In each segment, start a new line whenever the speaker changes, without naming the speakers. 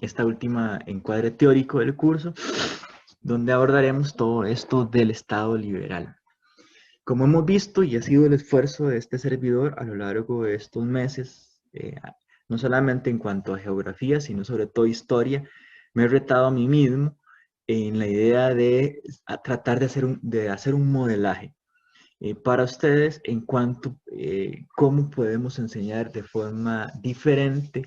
esta última encuadre teórico del curso, donde abordaremos todo esto del Estado liberal. Como hemos visto, y ha sido el esfuerzo de este servidor a lo largo de estos meses, no solamente en cuanto a geografía, sino sobre todo historia, me he retado a mí mismo en la idea de tratar de hacer un modelaje para ustedes en cuanto cómo podemos enseñar de forma diferente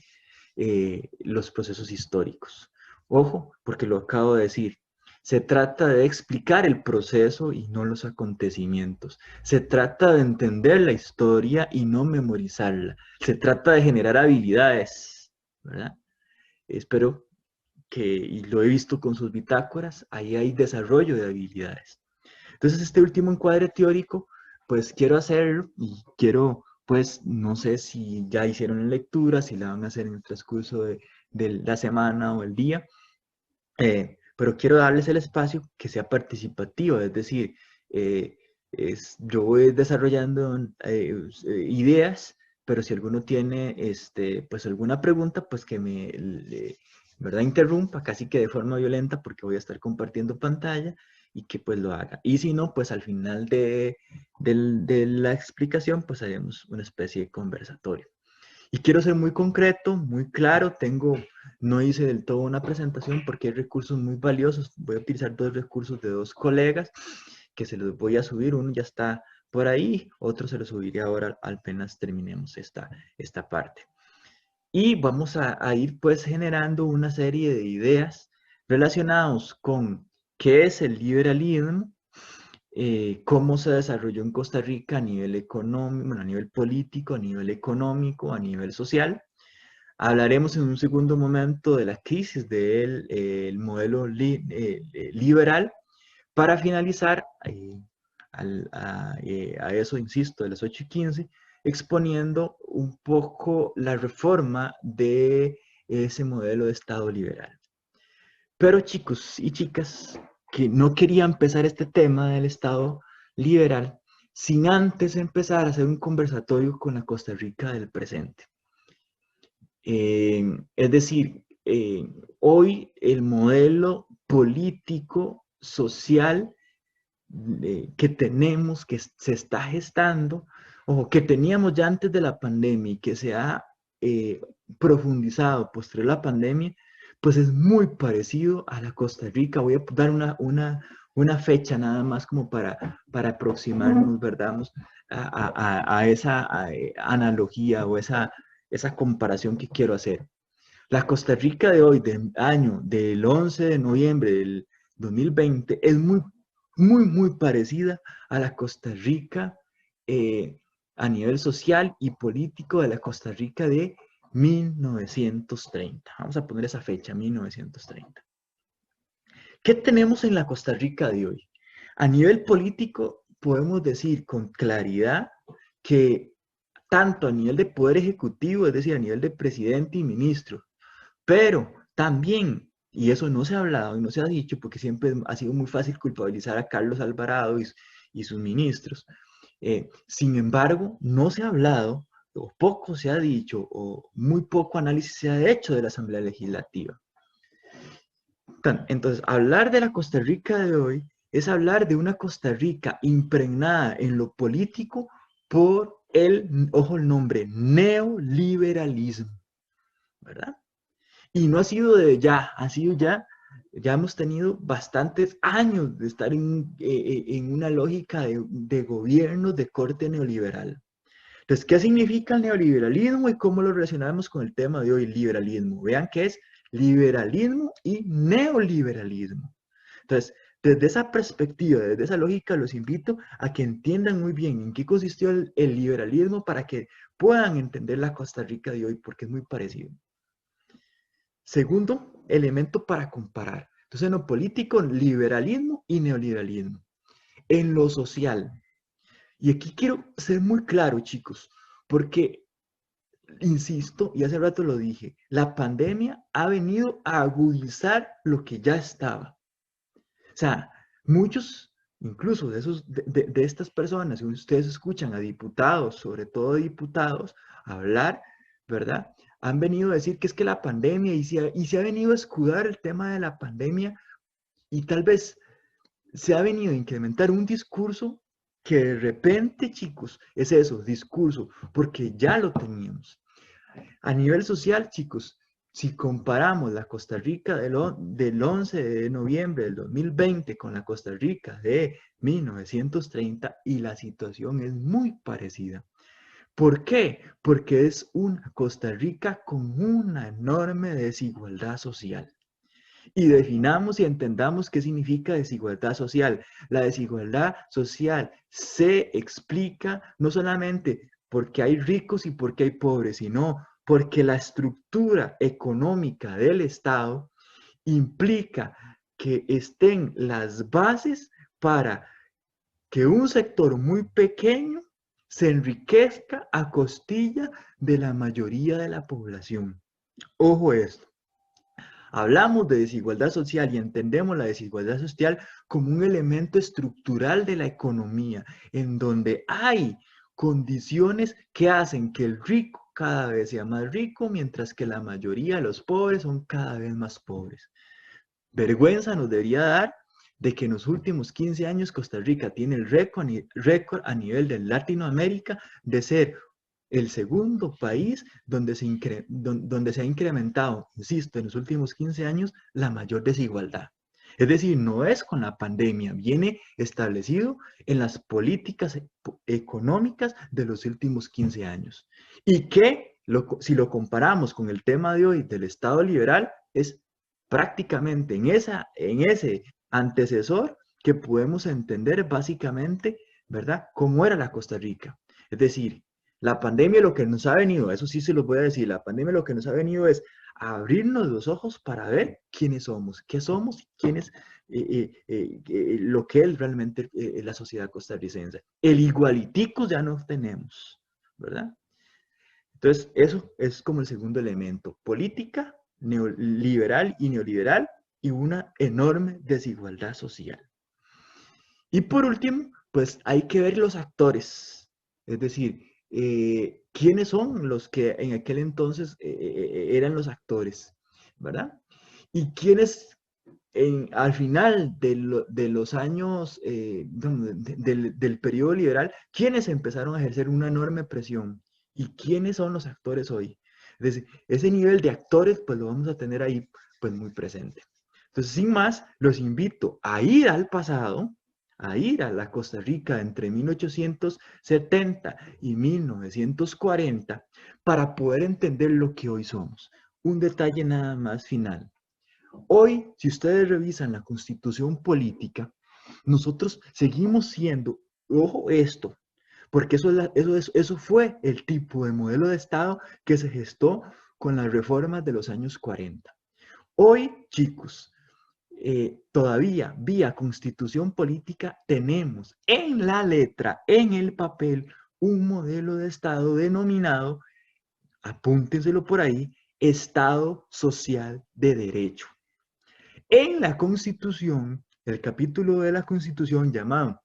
los procesos históricos. Ojo, porque lo acabo de decir, se trata de explicar el proceso y no los acontecimientos. Se trata de entender la historia y no memorizarla. Se trata de generar habilidades, ¿verdad? Espero que, y lo he visto con sus bitácoras, ahí hay desarrollo de habilidades. Entonces, este último encuadre teórico, pues quiero hacerlo y quiero, pues, no sé si ya hicieron la lectura, si la van a hacer en el transcurso de la semana o el día, pero quiero darles el espacio que sea participativo, es decir, eh, yo voy desarrollando ideas, pero si alguno tiene pues alguna pregunta, pues que ¿verdad? Interrumpa casi que de forma violenta porque voy a estar compartiendo pantalla y que pues lo haga. Y si no, pues al final de la explicación, pues haremos una especie de conversatorio. Y quiero ser muy concreto, muy claro. No hice del todo una presentación porque hay recursos muy valiosos. Voy a utilizar dos recursos de dos colegas que se los voy a subir. Uno ya está por ahí, otro se lo subiré ahora apenas terminemos esta parte. Y vamos a ir pues generando una serie de ideas relacionadas con qué es el liberalismo, cómo se desarrolló en Costa Rica a nivel económico, bueno, a nivel político, a nivel económico, a nivel social. Hablaremos en un segundo momento de la crisis del modelo liberal para finalizar a eso, insisto, de las 8:15, exponiendo un poco la reforma de ese modelo de Estado liberal. Pero chicos y chicas, que no quería empezar este tema del Estado liberal sin antes empezar a hacer un conversatorio con la Costa Rica del presente. Es decir, hoy el modelo político, social que tenemos, que se está gestando, o que teníamos ya antes de la pandemia y que se ha eh, profundizado posterior a la pandemia, pues es muy parecido a la Costa Rica. Voy a dar una fecha nada más como para aproximarnos, ¿verdad? A esa analogía o esa comparación que quiero hacer. La Costa Rica de hoy, del 11 de noviembre del 2020, es muy parecida a la Costa Rica eh, a nivel social y político de la Costa Rica de 1930. Vamos a poner esa fecha, 1930. ¿Qué tenemos en la Costa Rica de hoy? A nivel político, podemos decir con claridad que tanto a nivel de poder ejecutivo, es decir, a nivel de presidente y ministro, pero también, y eso no se ha hablado y no se ha dicho porque siempre ha sido muy fácil culpabilizar a Carlos Alvarado y sus ministros. Sin embargo, no se ha hablado, o poco se ha dicho, o muy poco análisis se ha hecho de la Asamblea Legislativa. Entonces, hablar de la Costa Rica de hoy es hablar de una Costa Rica impregnada en lo político por ojo el nombre, neoliberalismo, ¿verdad? Y no ha sido de ya, ha sido ya hemos tenido bastantes años de estar en una lógica de gobierno de corte neoliberal. Entonces, ¿qué significa el neoliberalismo y cómo lo relacionamos con el tema de hoy, liberalismo? Vean que es liberalismo y neoliberalismo. Entonces, desde esa perspectiva, desde esa lógica, los invito a que entiendan muy bien en qué consistió el liberalismo para que puedan entender la Costa Rica de hoy, porque es muy parecido. Segundo elemento para comparar. Entonces, en lo político, liberalismo y neoliberalismo. En lo social. Y aquí quiero ser muy claro, chicos, porque, insisto, y hace rato lo dije, la pandemia ha venido a agudizar lo que ya estaba. O sea, muchos, incluso de estas personas, si ustedes escuchan a diputados, sobre todo diputados, hablar, ¿verdad? han venido a decir que es que la pandemia, y se ha venido a escudar el tema de la pandemia, y tal vez se ha venido a incrementar un discurso que de repente, chicos, es eso, discurso, porque ya lo teníamos. A nivel social, chicos, si comparamos la Costa Rica del 11 de noviembre del 2020 con la Costa Rica de 1930, y la situación es muy parecida. ¿Por qué? Porque es una Costa Rica con una enorme desigualdad social. Y definamos y entendamos qué significa desigualdad social. La desigualdad social se explica no solamente porque hay ricos y porque hay pobres, sino porque la estructura económica del Estado implica que estén las bases para que un sector muy pequeño se enriquezca a costilla de la mayoría de la población. Ojo esto. Hablamos de desigualdad social y entendemos la desigualdad social como un elemento estructural de la economía, en donde hay condiciones que hacen que el rico cada vez sea más rico, mientras que la mayoría de los pobres son cada vez más pobres. Vergüenza nos debería dar de que en los últimos 15 años Costa Rica tiene el récord a nivel de Latinoamérica de ser el segundo país donde se ha incrementado, insisto, en los últimos 15 años, la mayor desigualdad. Es decir, no es con la pandemia, viene establecido en las políticas económicas de los últimos 15 años. Y que, si lo comparamos con el tema de hoy del Estado liberal, es prácticamente en ese antecesor que podemos entender básicamente, ¿verdad?, cómo era la Costa Rica. Es decir, la pandemia lo que nos ha venido, eso sí se los voy a decir, la pandemia lo que nos ha venido es a abrirnos los ojos para ver quiénes somos, qué somos y quién es lo que es realmente la sociedad costarricense. El igualitico ya no tenemos, ¿verdad? Entonces, eso es como el segundo elemento, política neoliberal y neoliberal y una enorme desigualdad social. Y por último, pues hay que ver los actores, es decir, quiénes son los que en aquel entonces eran los actores, ¿verdad? Y quiénes al final de los años del periodo liberal, quiénes empezaron a ejercer una enorme presión y quiénes son los actores hoy. Es decir, ese nivel de actores, pues lo vamos a tener ahí, pues muy presente. Entonces, sin más, los invito a ir al pasado, a ir a la Costa Rica entre 1870 y 1940 para poder entender lo que hoy somos. Un detalle nada más final. Hoy, si ustedes revisan la constitución política, nosotros seguimos siendo, ojo esto, porque eso fue el tipo de modelo de Estado que se gestó con las reformas de los años 40. Hoy, chicos, todavía vía constitución política tenemos en la letra, en el papel, un modelo de Estado denominado, apúntenselo por ahí, Estado Social de Derecho. En la Constitución, el capítulo de la Constitución llamado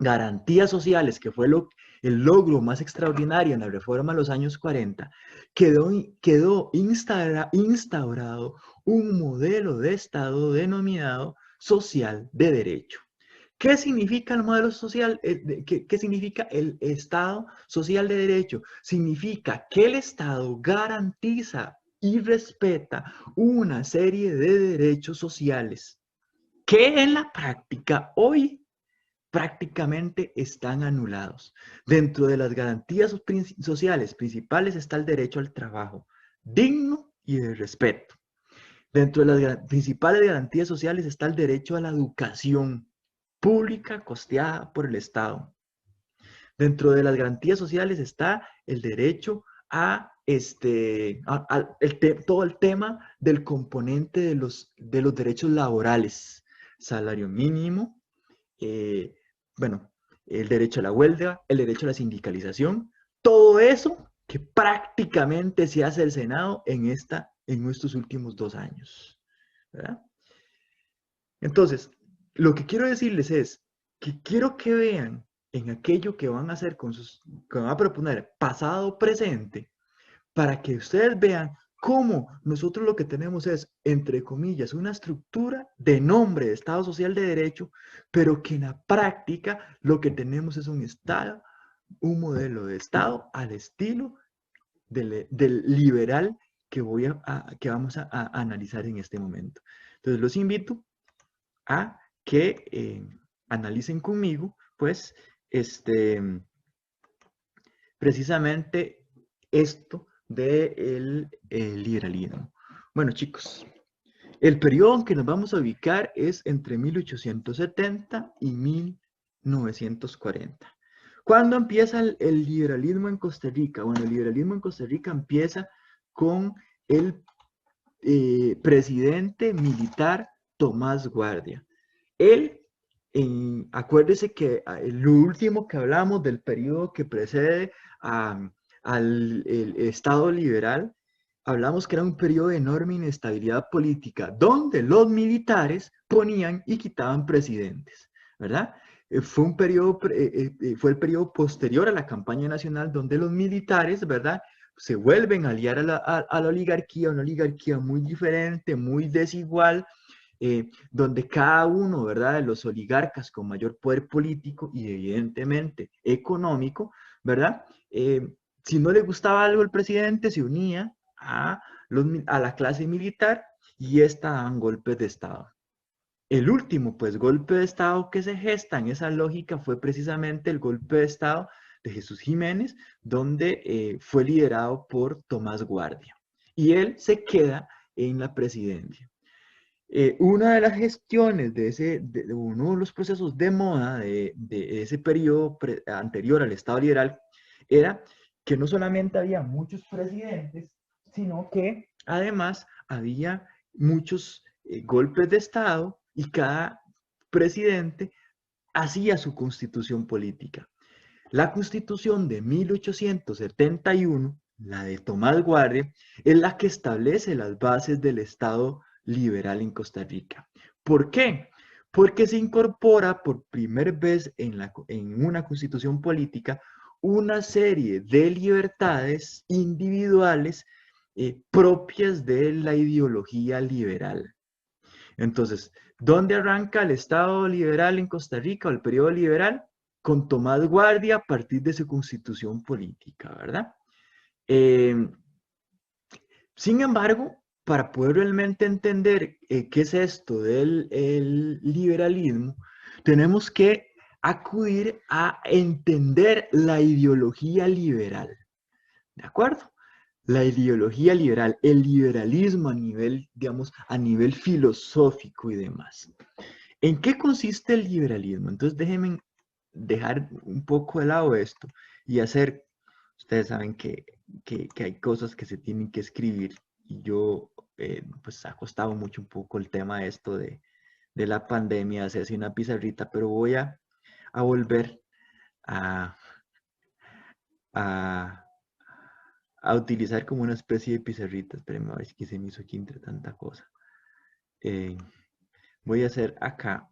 Garantías Sociales, que fue el logro más extraordinario en la reforma de los años 40, quedó instaurado un modelo de Estado denominado social de derecho. ¿Qué significa el modelo social? ¿Qué significa el Estado social de derecho? Significa que el Estado garantiza y respeta una serie de derechos sociales que en la práctica hoy prácticamente están anulados. Dentro de las garantías sociales principales está el derecho al trabajo digno y de respeto. Dentro de las principales garantías sociales está el derecho a la educación pública costeada por el Estado. Dentro de las garantías sociales está el derecho a todo el tema del componente de los derechos laborales, salario mínimo, bueno, el derecho a la huelga, el derecho a la sindicalización, todo eso que prácticamente se hace el Senado en estos últimos 2 años, ¿verdad? Entonces, lo que quiero decirles es que quiero que vean en aquello que van a hacer que van a proponer pasado presente, para que ustedes vean cómo nosotros lo que tenemos es, entre comillas, una estructura de nombre de Estado Social de Derecho, pero que en la práctica lo que tenemos es un Estado, un modelo de Estado al estilo del liberal que, que vamos a analizar en este momento. Entonces los invito a que analicen conmigo, pues, precisamente esto del liberalismo. Bueno, chicos, el periodo en que nos vamos a ubicar es entre 1870 y 1940. ¿Cuándo empieza el liberalismo en Costa Rica? Bueno, el liberalismo en Costa Rica empieza con el presidente militar Tomás Guardia. Él, acuérdese que lo último que hablamos del periodo que precede al el Estado liberal, hablamos que era un periodo de enorme inestabilidad política, donde los militares ponían y quitaban presidentes, ¿verdad? Fue un periodo, fue el periodo posterior a la campaña nacional, donde los militares, ¿verdad?, se vuelven a aliar a la oligarquía, una oligarquía muy diferente, muy desigual, donde cada uno, ¿verdad?, de los oligarcas con mayor poder político y evidentemente económico, ¿verdad?, si no le gustaba algo al presidente, se unía a la clase militar y esta daban golpes de Estado. El último, pues, golpe de Estado que se gesta en esa lógica fue precisamente el golpe de Estado de Jesús Jiménez, donde fue liderado por Tomás Guardia. Y él se queda en la presidencia. Una de las gestiones de uno de los procesos de moda de ese periodo anterior al Estado liberal era que no solamente había muchos presidentes, sino que además había muchos golpes de Estado y cada presidente hacía su constitución política. La constitución de 1871, la de Tomás Guardia, es la que establece las bases del Estado liberal en Costa Rica. ¿Por qué? Porque se incorpora por primera vez en una constitución política una serie de libertades individuales propias de la ideología liberal. Entonces, ¿dónde arranca el Estado liberal en Costa Rica o el periodo liberal? Con Tomás Guardia a partir de su constitución política, ¿verdad? Sin embargo, para poder realmente entender qué es esto del liberalismo, tenemos que acudir a entender la ideología liberal, ¿de acuerdo? La ideología liberal, el liberalismo a nivel, digamos, a nivel filosófico y demás. ¿En qué consiste el liberalismo? Entonces déjenme dejar un poco de lado esto y hacer, ustedes saben que hay cosas que se tienen que escribir y yo pues ha costado mucho un poco el tema de esto de la pandemia, hacerse una pizarrita, pero voy a volver a, a, a utilizar como una especie de pizarrita. Espérenme a ver si se me hizo aquí entre tanta cosa. Voy a hacer acá,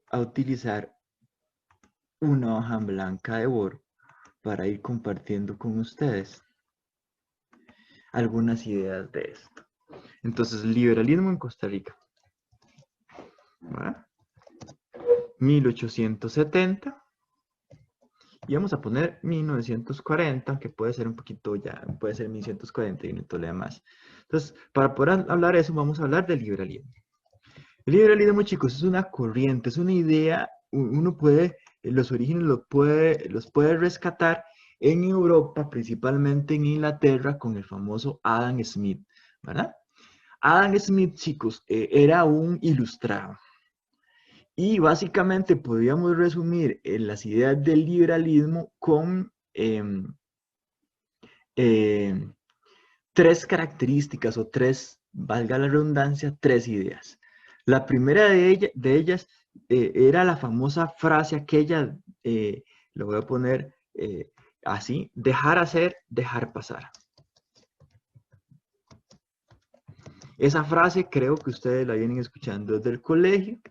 a utilizar una hoja en blanca de Word para ir compartiendo con ustedes algunas ideas de esto. Entonces, liberalismo en Costa Rica. ¿Va? 1870. Y vamos a poner 1940, que puede ser un poquito ya, puede ser 1940 y no todo lo demás. Entonces, para poder hablar de eso, vamos a hablar del liberalismo. El liberalismo, chicos, es una corriente, es una idea, uno puede, los orígenes los puede rescatar en Europa, principalmente en Inglaterra, con el famoso Adam Smith, ¿verdad? Adam Smith, chicos, era un ilustrado. Y básicamente podríamos resumir las ideas del liberalismo con tres características o tres, valga la redundancia, tres ideas. La primera de ellas era la famosa frase aquella, lo voy a poner así, dejar hacer, dejar pasar. Esa frase creo que ustedes la vienen escuchando desde el colegio.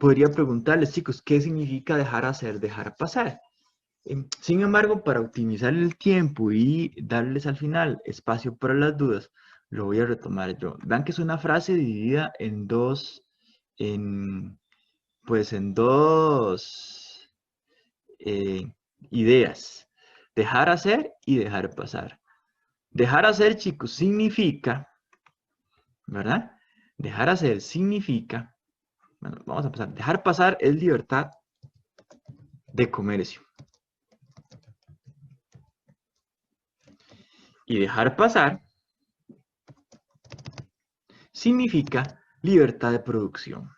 Podría preguntarles, chicos, ¿qué significa dejar hacer, dejar pasar? Sin embargo, para optimizar el tiempo y darles al final espacio para las dudas, lo voy a retomar yo. Vean que es una frase dividida en dos, en, pues en dos ideas. Dejar hacer y dejar pasar. Dejar hacer, chicos, significa, ¿verdad? Dejar hacer significa, bueno, vamos a pasar. Dejar pasar es libertad de comercio. Y dejar pasar significa libertad de producción.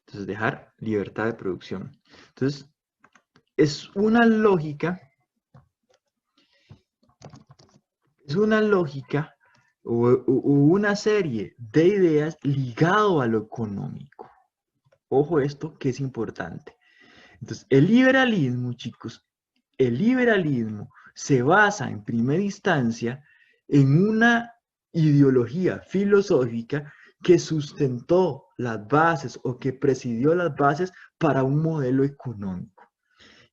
Entonces, dejar libertad de producción. Entonces, es una lógica o una serie de ideas ligado a lo económico. Ojo esto que es importante. Entonces, el liberalismo, chicos, el liberalismo se basa en primera instancia en una ideología filosófica que sustentó las bases o que presidió las bases para un modelo económico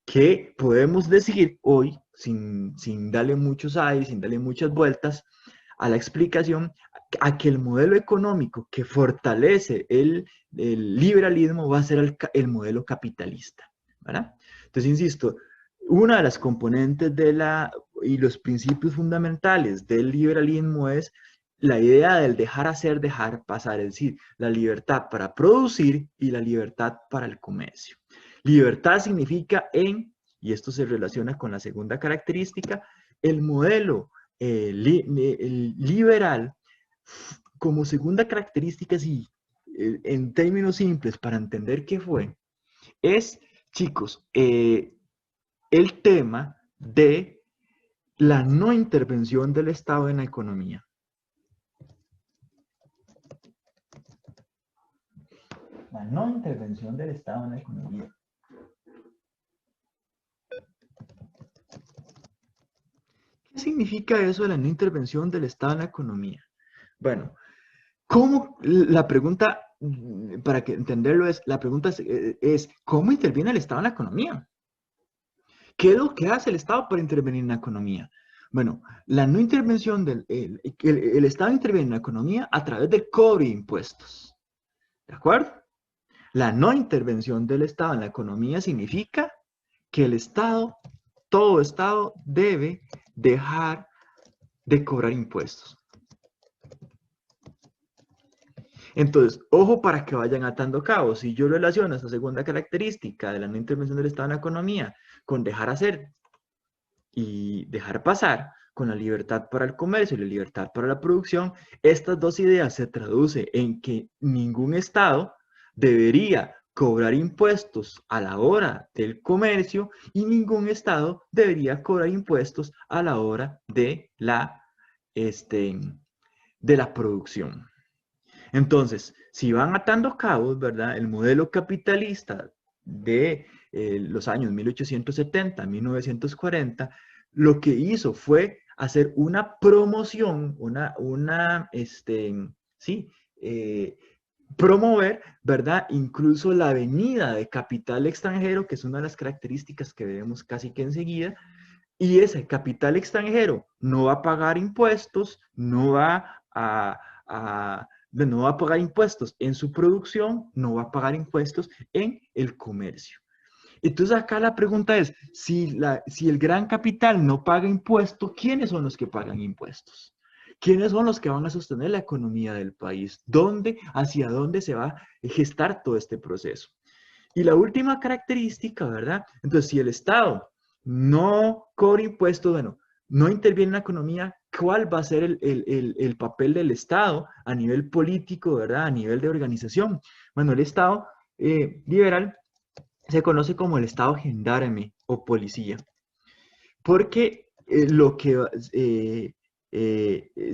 que podemos decir hoy, sin darle muchos aires, sin darle muchas vueltas a la explicación, a que el modelo económico que fortalece el liberalismo va a ser el modelo capitalista, ¿verdad? Entonces, insisto, una de las componentes y los principios fundamentales del liberalismo es la idea del dejar hacer, dejar pasar, es decir, la libertad para producir y la libertad para el comercio. Libertad significa y esto se relaciona con la segunda característica, el modelo liberal, como segunda característica, sí, en términos simples, para entender qué fue, es, chicos, el tema de la no intervención del Estado en la economía. La no intervención del Estado en la economía. ¿Qué significa eso de la no intervención del Estado en la economía? Bueno, ¿cómo? La pregunta, para que entenderlo, la pregunta es, ¿cómo interviene el Estado en la economía? ¿Qué es lo que hace el Estado para intervenir en la economía? Bueno, la no intervención el Estado interviene en la economía a través del cobro de impuestos. ¿De acuerdo? La no intervención del Estado en la economía significa que el Estado, todo Estado, debe dejar de cobrar impuestos. Entonces, ojo para que vayan atando cabos. Si yo relaciono esta segunda característica de la no intervención del Estado en la economía con dejar hacer y dejar pasar, con la libertad para el comercio y la libertad para la producción, estas dos ideas se traducen en que ningún Estado debería cobrar impuestos a la hora del comercio y ningún Estado debería cobrar impuestos a la hora de la producción. Entonces, si van atando cabos, ¿verdad? El modelo capitalista de los años 1870, 1940, lo que hizo fue hacer una promoción, sí, eh, promover, ¿verdad? Incluso la venida de capital extranjero, que es una de las características que vemos casi que enseguida, y ese capital extranjero no va a pagar impuestos, no va a pagar impuestos en su producción, no va a pagar impuestos en el comercio. Entonces acá la pregunta es, si el gran capital no paga impuestos, ¿quiénes son los que pagan impuestos? ¿Quiénes son los que van a sostener la economía del país? ¿Hacia dónde se va a gestar todo este proceso? Y la última característica, ¿verdad? Entonces, si el Estado no cobra impuestos, bueno, no interviene en la economía, ¿cuál va a ser el papel del Estado a nivel político, ¿verdad? A nivel de organización. Bueno, el Estado liberal se conoce como el Estado gendarme o policía, porque lo que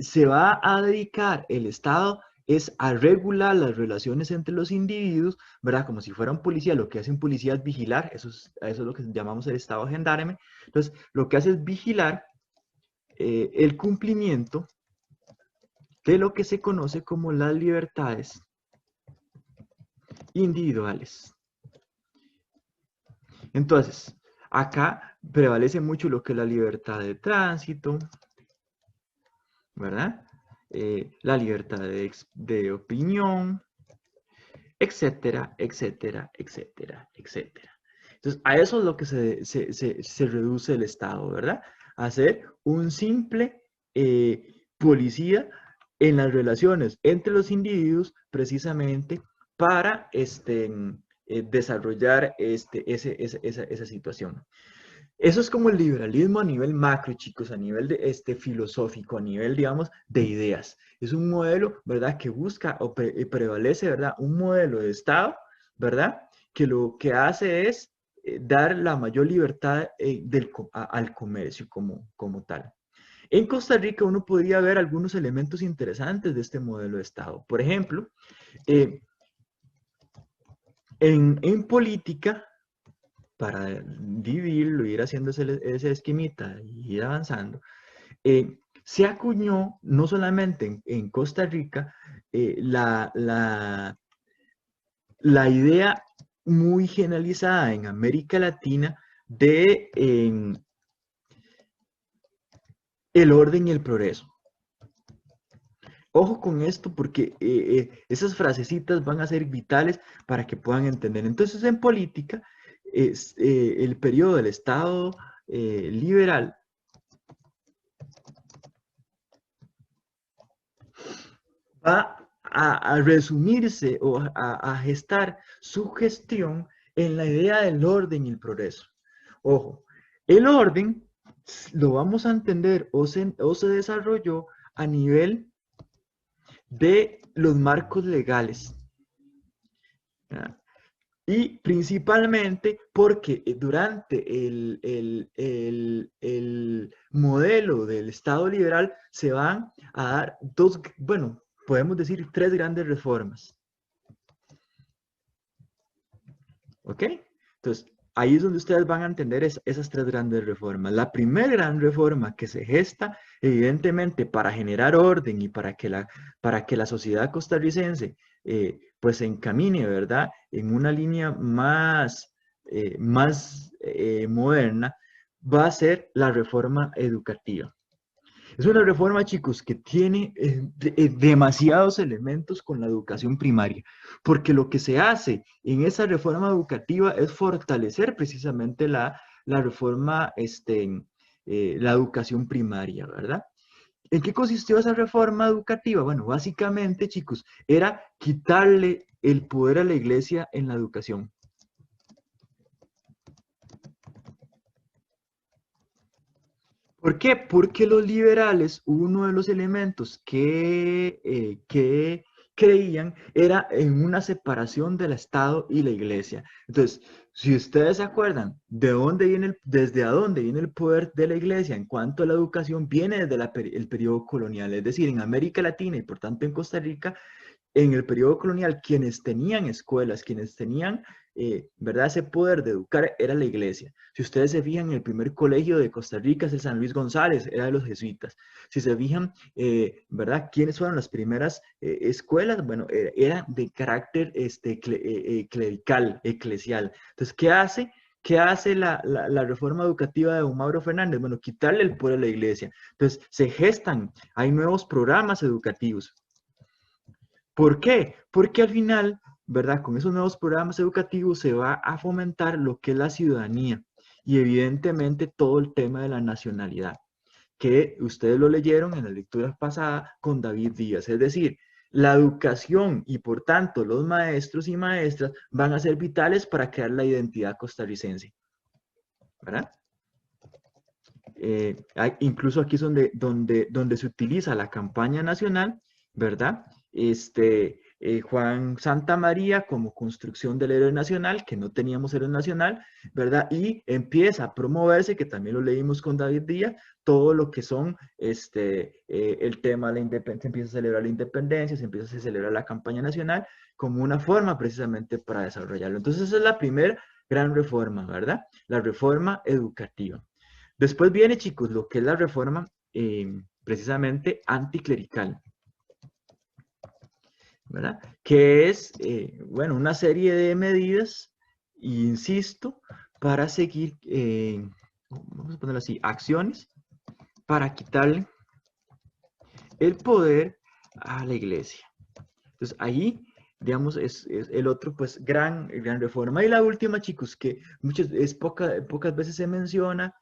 se va a dedicar el Estado es a regular las relaciones entre los individuos, ¿verdad? Como si fuera un policía, lo que hace un policía es vigilar, eso es lo que llamamos el Estado gendarme. Entonces, lo que hace es vigilar el cumplimiento de lo que se conoce como las libertades individuales. Entonces, acá prevalece mucho lo que es la libertad de tránsito, ¿verdad? La libertad de opinión, etcétera, etcétera, etcétera, etcétera. Entonces, a eso es lo que se reduce el Estado, ¿verdad? A ser un simple policía en las relaciones entre los individuos, precisamente para desarrollar esa situación. Eso es como el liberalismo a nivel macro, chicos, a nivel filosófico, a nivel, digamos, de ideas. Es un modelo, ¿verdad?, que busca o prevalece, ¿verdad?, un modelo de Estado, ¿verdad?, que lo que hace es dar la mayor libertad al comercio como tal. En Costa Rica uno podría ver algunos elementos interesantes de este modelo de Estado. Por ejemplo, eh, en política, para dividirlo, ir haciendo ese esquemita y ir avanzando, se acuñó no solamente en Costa Rica la idea muy generalizada en América Latina de el orden y el progreso. Ojo con esto porque esas frasecitas van a ser vitales para que puedan entender. Entonces, en política, el periodo del Estado liberal va a resumirse o a gestar su gestión en la idea del orden y el progreso. Ojo, el orden lo vamos a entender o se desarrolló a nivel de los marcos legales. ¿Ya? Y principalmente porque durante el modelo del Estado liberal se van a dar dos, bueno, podemos decir tres grandes reformas. ¿Ok? Entonces, ahí es donde ustedes van a entender esas tres grandes reformas. La primera gran reforma que se gesta, evidentemente, para generar orden y para que la sociedad costarricense pues se encamine, ¿verdad? En una línea más moderna, va a ser la reforma educativa. Es una reforma, chicos, que tiene demasiados elementos con la educación primaria, porque lo que se hace en esa reforma educativa es fortalecer precisamente la reforma, la educación primaria, ¿verdad? ¿En qué consistió esa reforma educativa? Bueno, básicamente, chicos, era quitarle el poder a la iglesia en la educación. ¿Por qué? Porque los liberales, uno de los elementos que creían era en una separación del Estado y la Iglesia. Entonces, si ustedes se acuerdan de dónde viene desde a dónde viene el poder de la Iglesia en cuanto a la educación, viene desde el periodo colonial, es decir, en América Latina y por tanto en Costa Rica, en el periodo colonial, quienes tenían escuelas, quienes tenían, ¿verdad? Ese poder de educar era la iglesia. Si ustedes se fijan, el primer colegio de Costa Rica es el San Luis González, era de los jesuitas. Si se fijan, ¿verdad? ¿Quiénes fueron las primeras escuelas? Bueno, eran de carácter clerical, eclesial. Entonces, ¿qué hace? ¿Qué hace la reforma educativa de don Mauro Fernández? Bueno, quitarle el poder a la iglesia. Entonces, se gestan, hay nuevos programas educativos. ¿Por qué? Porque al final, ¿verdad? Con esos nuevos programas educativos se va a fomentar lo que es la ciudadanía y evidentemente todo el tema de la nacionalidad, que ustedes lo leyeron en la lectura pasada con David Díaz. Es decir, la educación y por tanto los maestros y maestras van a ser vitales para crear la identidad costarricense, ¿verdad? Incluso aquí es donde se utiliza la campaña nacional, ¿verdad? Juan Santa María como construcción del héroe nacional, que no teníamos héroe nacional, ¿verdad? Y empieza a promoverse, que también lo leímos con David Díaz, todo lo que son el tema de la independencia, se empieza a celebrar la independencia, se empieza a celebrar la campaña nacional como una forma precisamente para desarrollarlo. Entonces esa es la primera gran reforma, ¿verdad? La reforma educativa. Después viene, chicos, lo que es la reforma precisamente anticlerical, ¿verdad? Que es, bueno, una serie de medidas, insisto, para seguir, vamos a ponerlo así, acciones para quitarle el poder a la iglesia. Entonces ahí, digamos, es el otro, pues, gran reforma. Y la última, chicos, que pocas veces se menciona,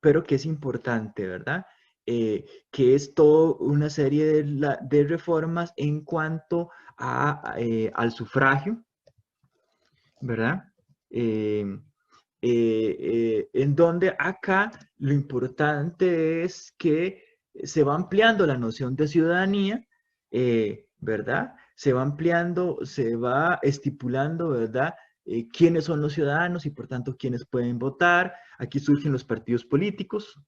pero que es importante, ¿verdad? Que es toda una serie de reformas en cuanto al sufragio, ¿verdad? Eh, en donde acá lo importante es que se va ampliando la noción de ciudadanía, ¿verdad? Se va ampliando, se va estipulando, ¿verdad? Quiénes son los ciudadanos y por tanto quiénes pueden votar. Aquí surgen los partidos políticos.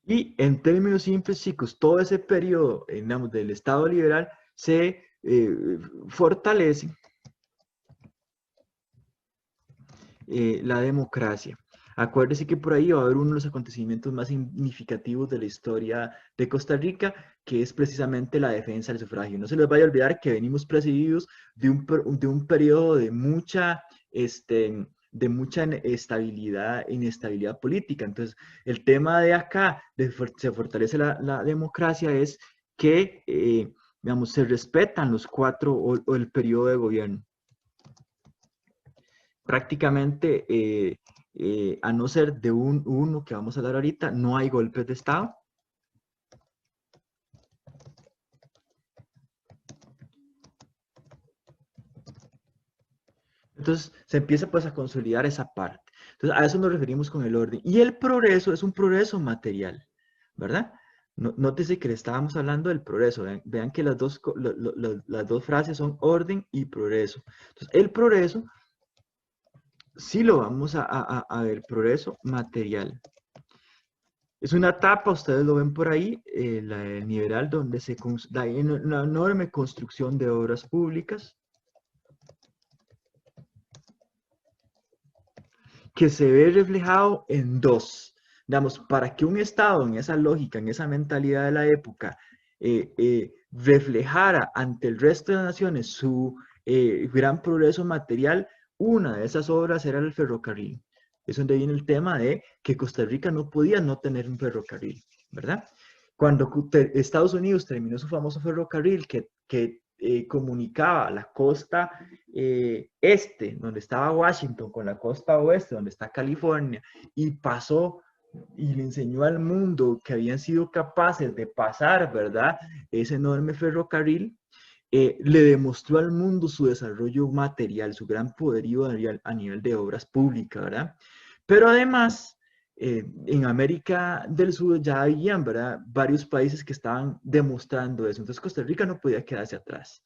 Y en términos simples, chicos, todo ese periodo, digamos, del Estado liberal se fortalece la democracia. Acuérdese que por ahí va a haber uno de los acontecimientos más significativos de la historia de Costa Rica, que es precisamente la defensa del sufragio. No se les vaya a olvidar que venimos precedidos de un periodo de mucha estabilidad, inestabilidad política. Entonces, el tema de acá, se fortalece la democracia, es que, digamos, se respetan los cuatro o el periodo de gobierno. Prácticamente, a no ser de uno que vamos a hablar ahorita, no hay golpes de Estado. Entonces, se empieza pues a consolidar esa parte. Entonces, a eso nos referimos con el orden. Y el progreso es un progreso material, ¿verdad? Nótese que le estábamos hablando del progreso. Vean que las dos frases son orden y progreso. Entonces, el progreso sí lo vamos a ver, progreso material. Es una etapa, ustedes lo ven por ahí, la liberal, donde da una enorme construcción de obras públicas que se ve reflejado en dos. Digamos, para que un Estado en esa lógica, en esa mentalidad de la época, reflejara ante el resto de las naciones su gran progreso material, una de esas obras era el ferrocarril. Es donde viene el tema de que Costa Rica no podía no tener un ferrocarril, ¿verdad? Cuando Estados Unidos terminó su famoso ferrocarril que comunicaba la costa este, donde estaba Washington, con la costa oeste, donde está California, y pasó y le enseñó al mundo que habían sido capaces de pasar, ¿verdad? Ese enorme ferrocarril, le demostró al mundo su desarrollo material, su gran poderío a nivel de obras públicas, ¿verdad? Pero además, en América del Sur ya habían, ¿verdad?, varios países que estaban demostrando eso. Entonces Costa Rica no podía quedarse atrás.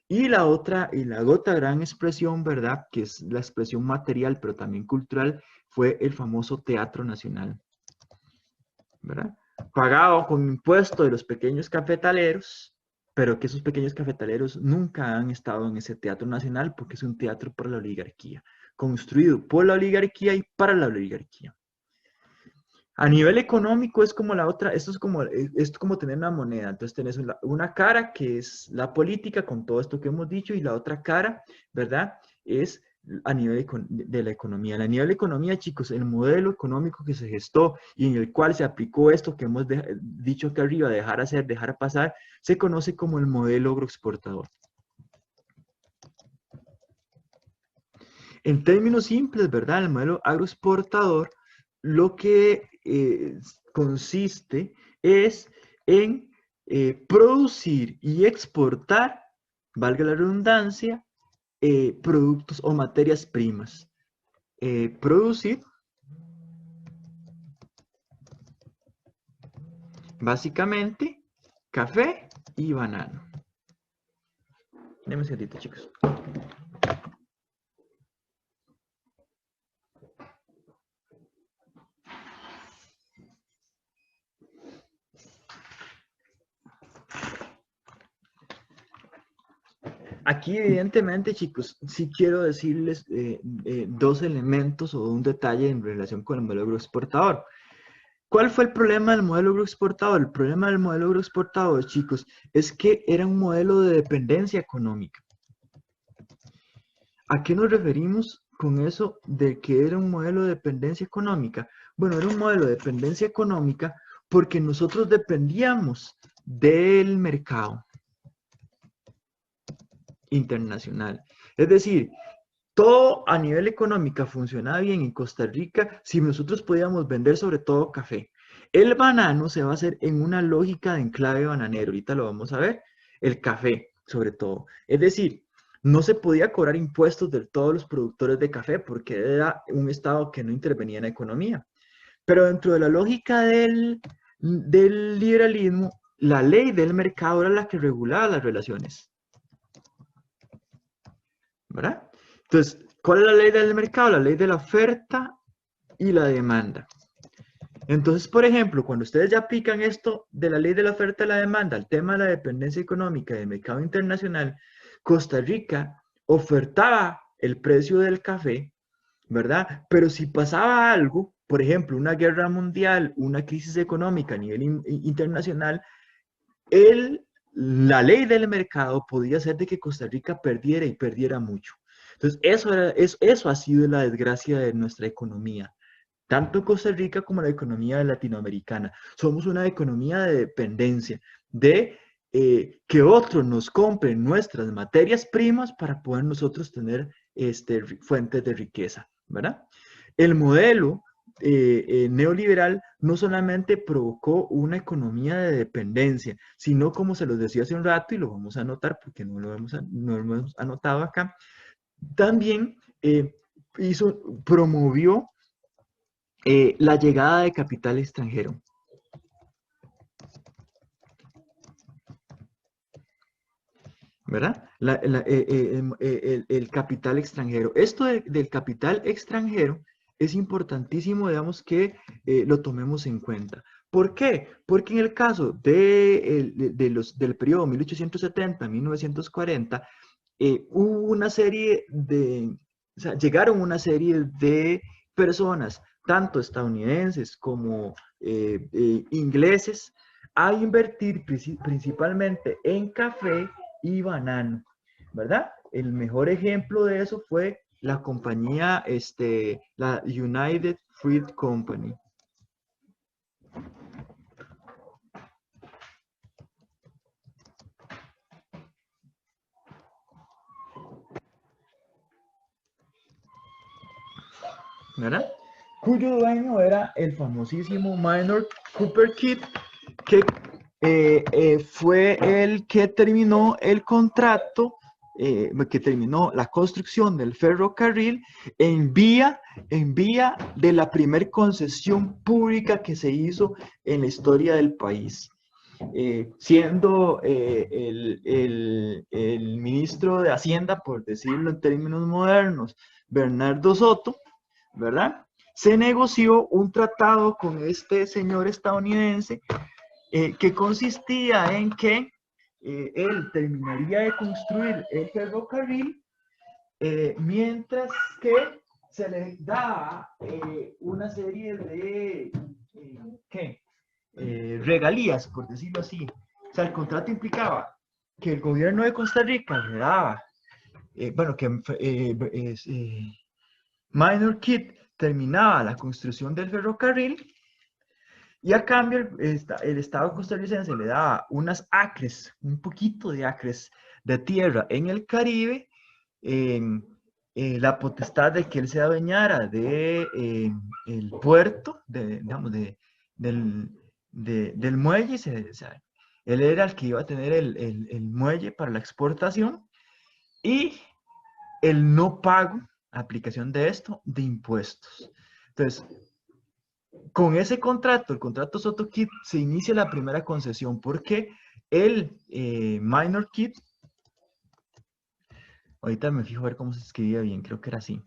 Y otra gran expresión, ¿verdad?, que es la expresión material, pero también cultural, fue el famoso Teatro Nacional, ¿verdad? Pagado con impuestos de los pequeños cafetaleros, pero que esos pequeños cafetaleros nunca han estado en ese Teatro Nacional porque es un teatro para la oligarquía, construido por la oligarquía y para la oligarquía. A nivel económico es como la otra, esto es como tener una moneda. Entonces tenés una cara que es la política con todo esto que hemos dicho y la otra cara, ¿verdad? Es a nivel de la economía. A nivel de economía, chicos, el modelo económico que se gestó y en el cual se aplicó esto que hemos dicho aquí arriba, dejar hacer, dejar pasar, se conoce como el modelo agroexportador. En términos simples, ¿verdad? El modelo agroexportador lo que consiste es en producir y exportar, valga la redundancia, productos o materias primas. Producir, básicamente, café y banano. Deme un segundito, chicos. Aquí, evidentemente, chicos, sí quiero decirles dos elementos o un detalle en relación con el modelo agroexportador. ¿Cuál fue el problema del modelo agroexportador? El problema del modelo agroexportador, chicos, es que era un modelo de dependencia económica. ¿A qué nos referimos con eso de que era un modelo de dependencia económica? Bueno, era un modelo de dependencia económica porque nosotros dependíamos del mercado internacional. Es decir, todo a nivel económico funcionaba bien en Costa Rica si nosotros podíamos vender sobre todo café. El banano se va a hacer en una lógica de enclave bananero, ahorita lo vamos a ver, el café sobre todo. Es decir, no se podía cobrar impuestos de todos los productores de café porque era un estado que no intervenía en la economía. Pero dentro de la lógica del liberalismo, la ley del mercado era la que regulaba las relaciones, ¿verdad? Entonces, ¿cuál es la ley del mercado? La ley de la oferta y la demanda. Entonces, por ejemplo, cuando ustedes ya aplican esto de la ley de la oferta y la demanda al tema de la dependencia económica del mercado internacional, Costa Rica ofertaba el precio del café, ¿verdad? Pero si pasaba algo, por ejemplo, una guerra mundial, una crisis económica a nivel internacional, la ley del mercado podía hacer de que Costa Rica perdiera y perdiera mucho. Entonces, eso ha sido la desgracia de nuestra economía, tanto Costa Rica como la economía latinoamericana. Somos una economía de dependencia, de que otros nos compren nuestras materias primas para poder nosotros tener fuentes de riqueza, ¿verdad? El modelo neoliberal no solamente provocó una economía de dependencia, sino como se los decía hace un rato, y lo vamos a anotar porque no lo hemos anotado acá, también promovió la llegada de capital extranjero, ¿verdad? El capital extranjero. Esto del capital extranjero es importantísimo, digamos, que lo tomemos en cuenta. ¿Por qué? Porque en el caso del periodo 1870-1940, hubo una serie o sea, llegaron una serie de personas, tanto estadounidenses como ingleses, a invertir principalmente en café y banano, ¿verdad? El mejor ejemplo de eso fue la compañía, la United Fruit Company. ¿Verdad? Cuyo dueño era el famosísimo Minor Cooper Kidd, que fue el que terminó el contrato, que terminó la construcción del ferrocarril en vía de la primer concesión pública que se hizo en la historia del país. Siendo el ministro de Hacienda, por decirlo en términos modernos, Bernardo Soto, ¿verdad? Se negoció un tratado con este señor estadounidense que consistía en que él terminaría de construir el ferrocarril mientras que se le daba una serie de regalías, por decirlo así. O sea, el contrato implicaba que el gobierno de Costa Rica le daba, bueno, que Minor Kidd terminaba la construcción del ferrocarril y a cambio el Estado costarricense le daba unas acres, un poquito de acres de tierra en el Caribe, la potestad de que él se adueñara de el puerto, digamos, del muelle, o sea, él era el que iba a tener el muelle para la exportación y el no pago, aplicación de esto, de impuestos. Entonces, con ese contrato, el contrato Soto Kid, se inicia la primera concesión porque el Minor Kid, ahorita me fijo a ver cómo se escribía bien, creo que era así.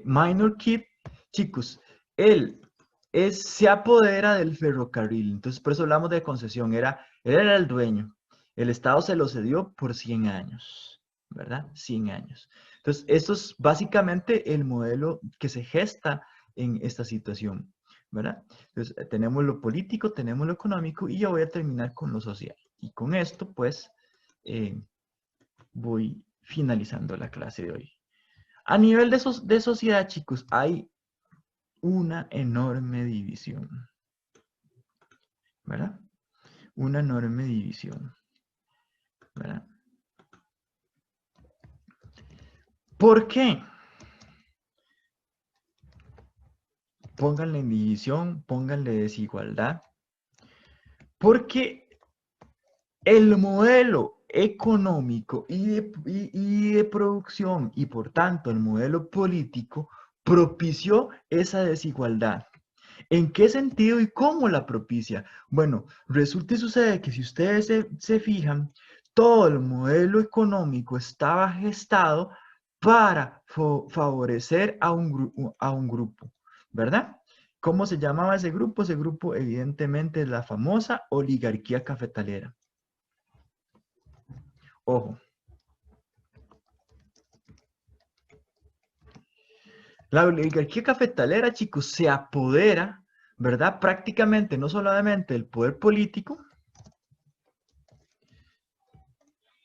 Minor Kid, chicos, él se apodera del ferrocarril, entonces por eso hablamos de concesión, él era el dueño, el Estado se lo cedió por 100 años, ¿verdad? 100 años. Entonces, esto es básicamente el modelo que se gesta en esta situación. ¿verdad? Entonces, tenemos lo político, tenemos lo económico y yo voy a terminar con lo social. Y con esto, pues, voy finalizando la clase de hoy. A nivel de sociedad, chicos, hay una enorme división, ¿verdad? Una enorme división, ¿verdad? ¿Por qué? Pónganle en división, pónganle desigualdad, porque el modelo económico y de producción y por tanto el modelo político propició esa desigualdad. ¿En qué sentido y cómo la propicia? Bueno, resulta y sucede que si ustedes se fijan, todo el modelo económico estaba gestado para favorecer a un grupo, ¿verdad? ¿Cómo se llamaba ese grupo? Ese grupo evidentemente es la famosa oligarquía cafetalera. Ojo, la oligarquía cafetalera, chicos, se apodera, ¿verdad? Prácticamente no solamente del poder político,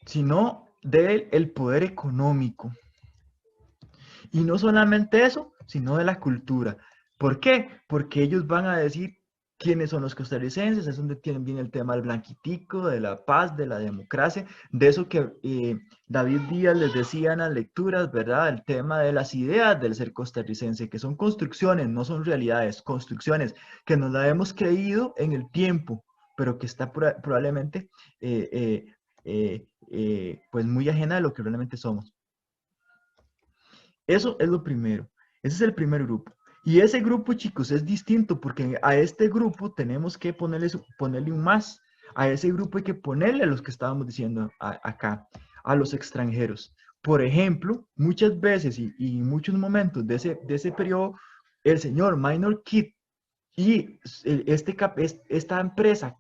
sino del poder económico. Y no solamente eso, sino de la cultura. ¿Por qué? Porque ellos van a decir quiénes son los costarricenses, es donde tienen bien el tema del blanquitico, de la paz, de la democracia, de eso que David Díaz les decía en las lecturas, ¿verdad? El tema de las ideas del ser costarricense, que son construcciones, no son realidades, construcciones que nos la hemos creído en el tiempo, pero que está probablemente pues muy ajena de lo que realmente somos. Eso es lo primero. Ese es el primer grupo. Y ese grupo, chicos, es distinto porque a este grupo tenemos que ponerle un más. A ese grupo hay que ponerle a los que estábamos diciendo acá, a los extranjeros. Por ejemplo, muchas veces y en muchos momentos de ese periodo, el señor Minor Keith y esta empresa,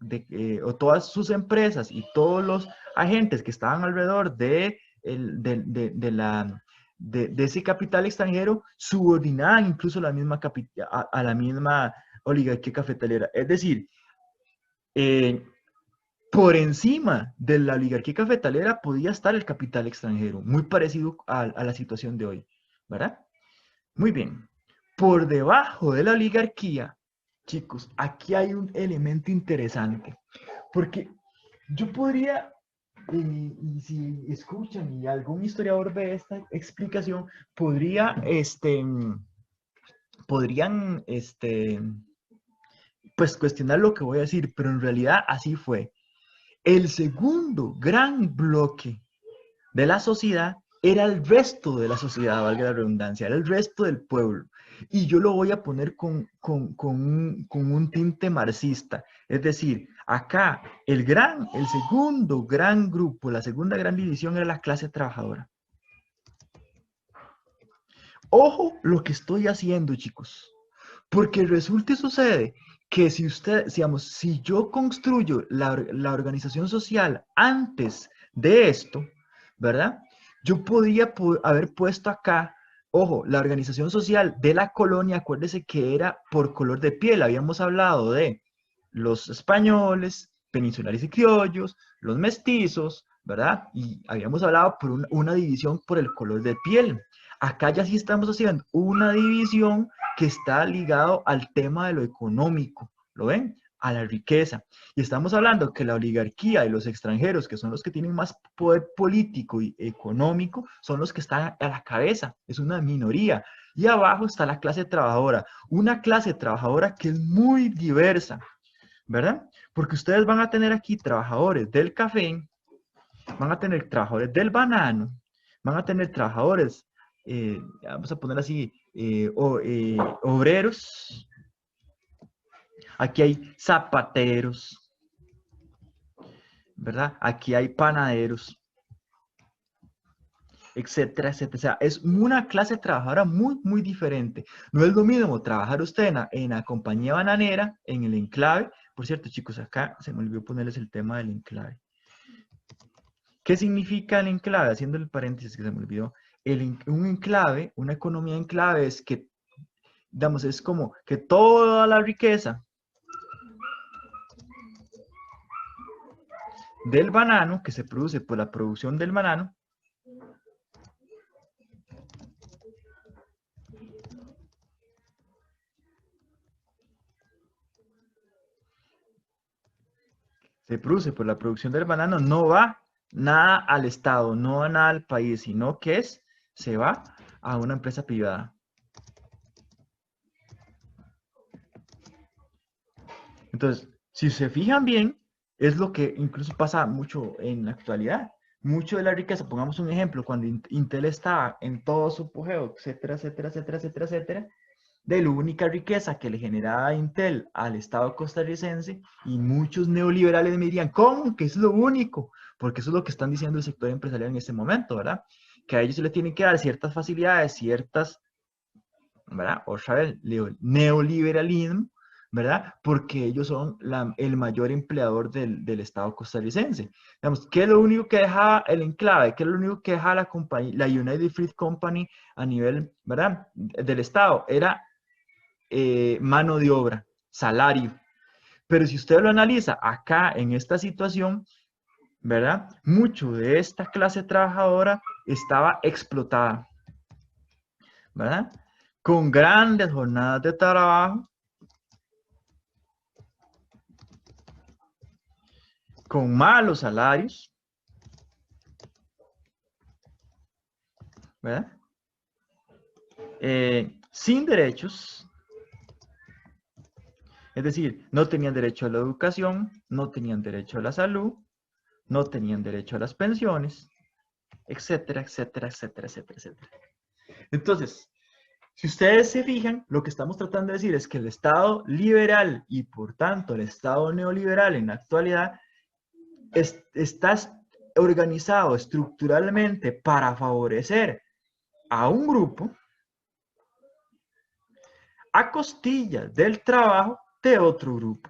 o todas sus empresas y todos los agentes que estaban alrededor de ese capital extranjero, subordinaban incluso a la misma oligarquía cafetalera. Es decir, eh, por encima de la oligarquía cafetalera podía estar el capital extranjero, muy parecido a la situación de hoy, ¿verdad? Muy bien. Por debajo de la oligarquía, chicos, aquí hay un elemento interesante, porque yo podría, y si escuchan y algún historiador ve esta explicación, podrían, pues cuestionar lo que voy a decir, pero en realidad así fue. El segundo gran bloque de la sociedad era el resto de la sociedad, valga la redundancia, era el resto del pueblo. Y yo lo voy a poner con un tinte marxista. Es decir, acá el segundo gran grupo, la segunda gran división era la clase trabajadora. Ojo lo que estoy haciendo, chicos. Porque resulta y sucede que si digamos, si yo construyo la organización social antes de esto, ¿verdad? Yo podría haber puesto acá, ojo, la organización social de la colonia, acuérdese que era por color de piel. Habíamos hablado de los españoles, peninsulares y criollos, los mestizos, ¿verdad? Y habíamos hablado por una división por el color de piel. Acá ya sí estamos haciendo una división que está ligado al tema de lo económico, ¿lo ven? A la riqueza. Y estamos hablando que la oligarquía y los extranjeros, que son los que tienen más poder político y económico, son los que están a la cabeza, es una minoría. Y abajo está la clase trabajadora, una clase trabajadora que es muy diversa, ¿verdad? Porque ustedes van a tener aquí trabajadores del café, van a tener trabajadores del banano, van a tener trabajadores, vamos a poner así, obreros, aquí hay zapateros, ¿verdad? Aquí hay panaderos, etcétera, etcétera. O sea, es una clase trabajadora muy, muy diferente. No es lo mismo trabajar usted en la compañía bananera, en el enclave. Por cierto, chicos, acá se me olvidó ponerles el tema del enclave. ¿Qué significa el enclave? Haciendo el paréntesis que se me olvidó. Un enclave, una economía enclave es que digamos, es como que toda la riqueza del banano que se produce por la producción del banano no va nada al Estado, no va nada al país, sino que se va a una empresa privada. Entonces, si se fijan bien, es lo que incluso pasa mucho en la actualidad. Mucho de la riqueza, pongamos un ejemplo, cuando Intel estaba en todo su apogeo, etcétera, etcétera, etcétera, etcétera, etcétera, de la única riqueza que le generaba Intel al Estado costarricense, y muchos neoliberales me dirían, ¿cómo? Que es lo único, porque eso es lo que están diciendo el sector empresarial en este momento, ¿verdad? Que a ellos se les tienen que dar ciertas facilidades, ciertas, ¿verdad? Otra vez, neoliberalismo, ¿verdad? Porque ellos son el mayor empleador del Estado costarricense. Digamos, ¿qué es lo único que dejaba el enclave? ¿Qué es lo único que dejaba la compañía, la United Fruit Company a nivel, ¿verdad? Del Estado? Era mano de obra, salario. Pero si usted lo analiza acá en esta situación, ¿verdad? Mucho de esta clase trabajadora estaba explotada, ¿verdad? Con grandes jornadas de trabajo, con malos salarios, ¿verdad? Sin derechos, es decir, no tenían derecho a la educación, no tenían derecho a la salud, no tenían derecho a las pensiones, etcétera, etcétera, etcétera, etcétera, etcétera. Entonces, si ustedes se fijan, lo que estamos tratando de decir es que el Estado liberal y por tanto el Estado neoliberal en la actualidad está organizado estructuralmente para favorecer a un grupo a costillas del trabajo de otro grupo,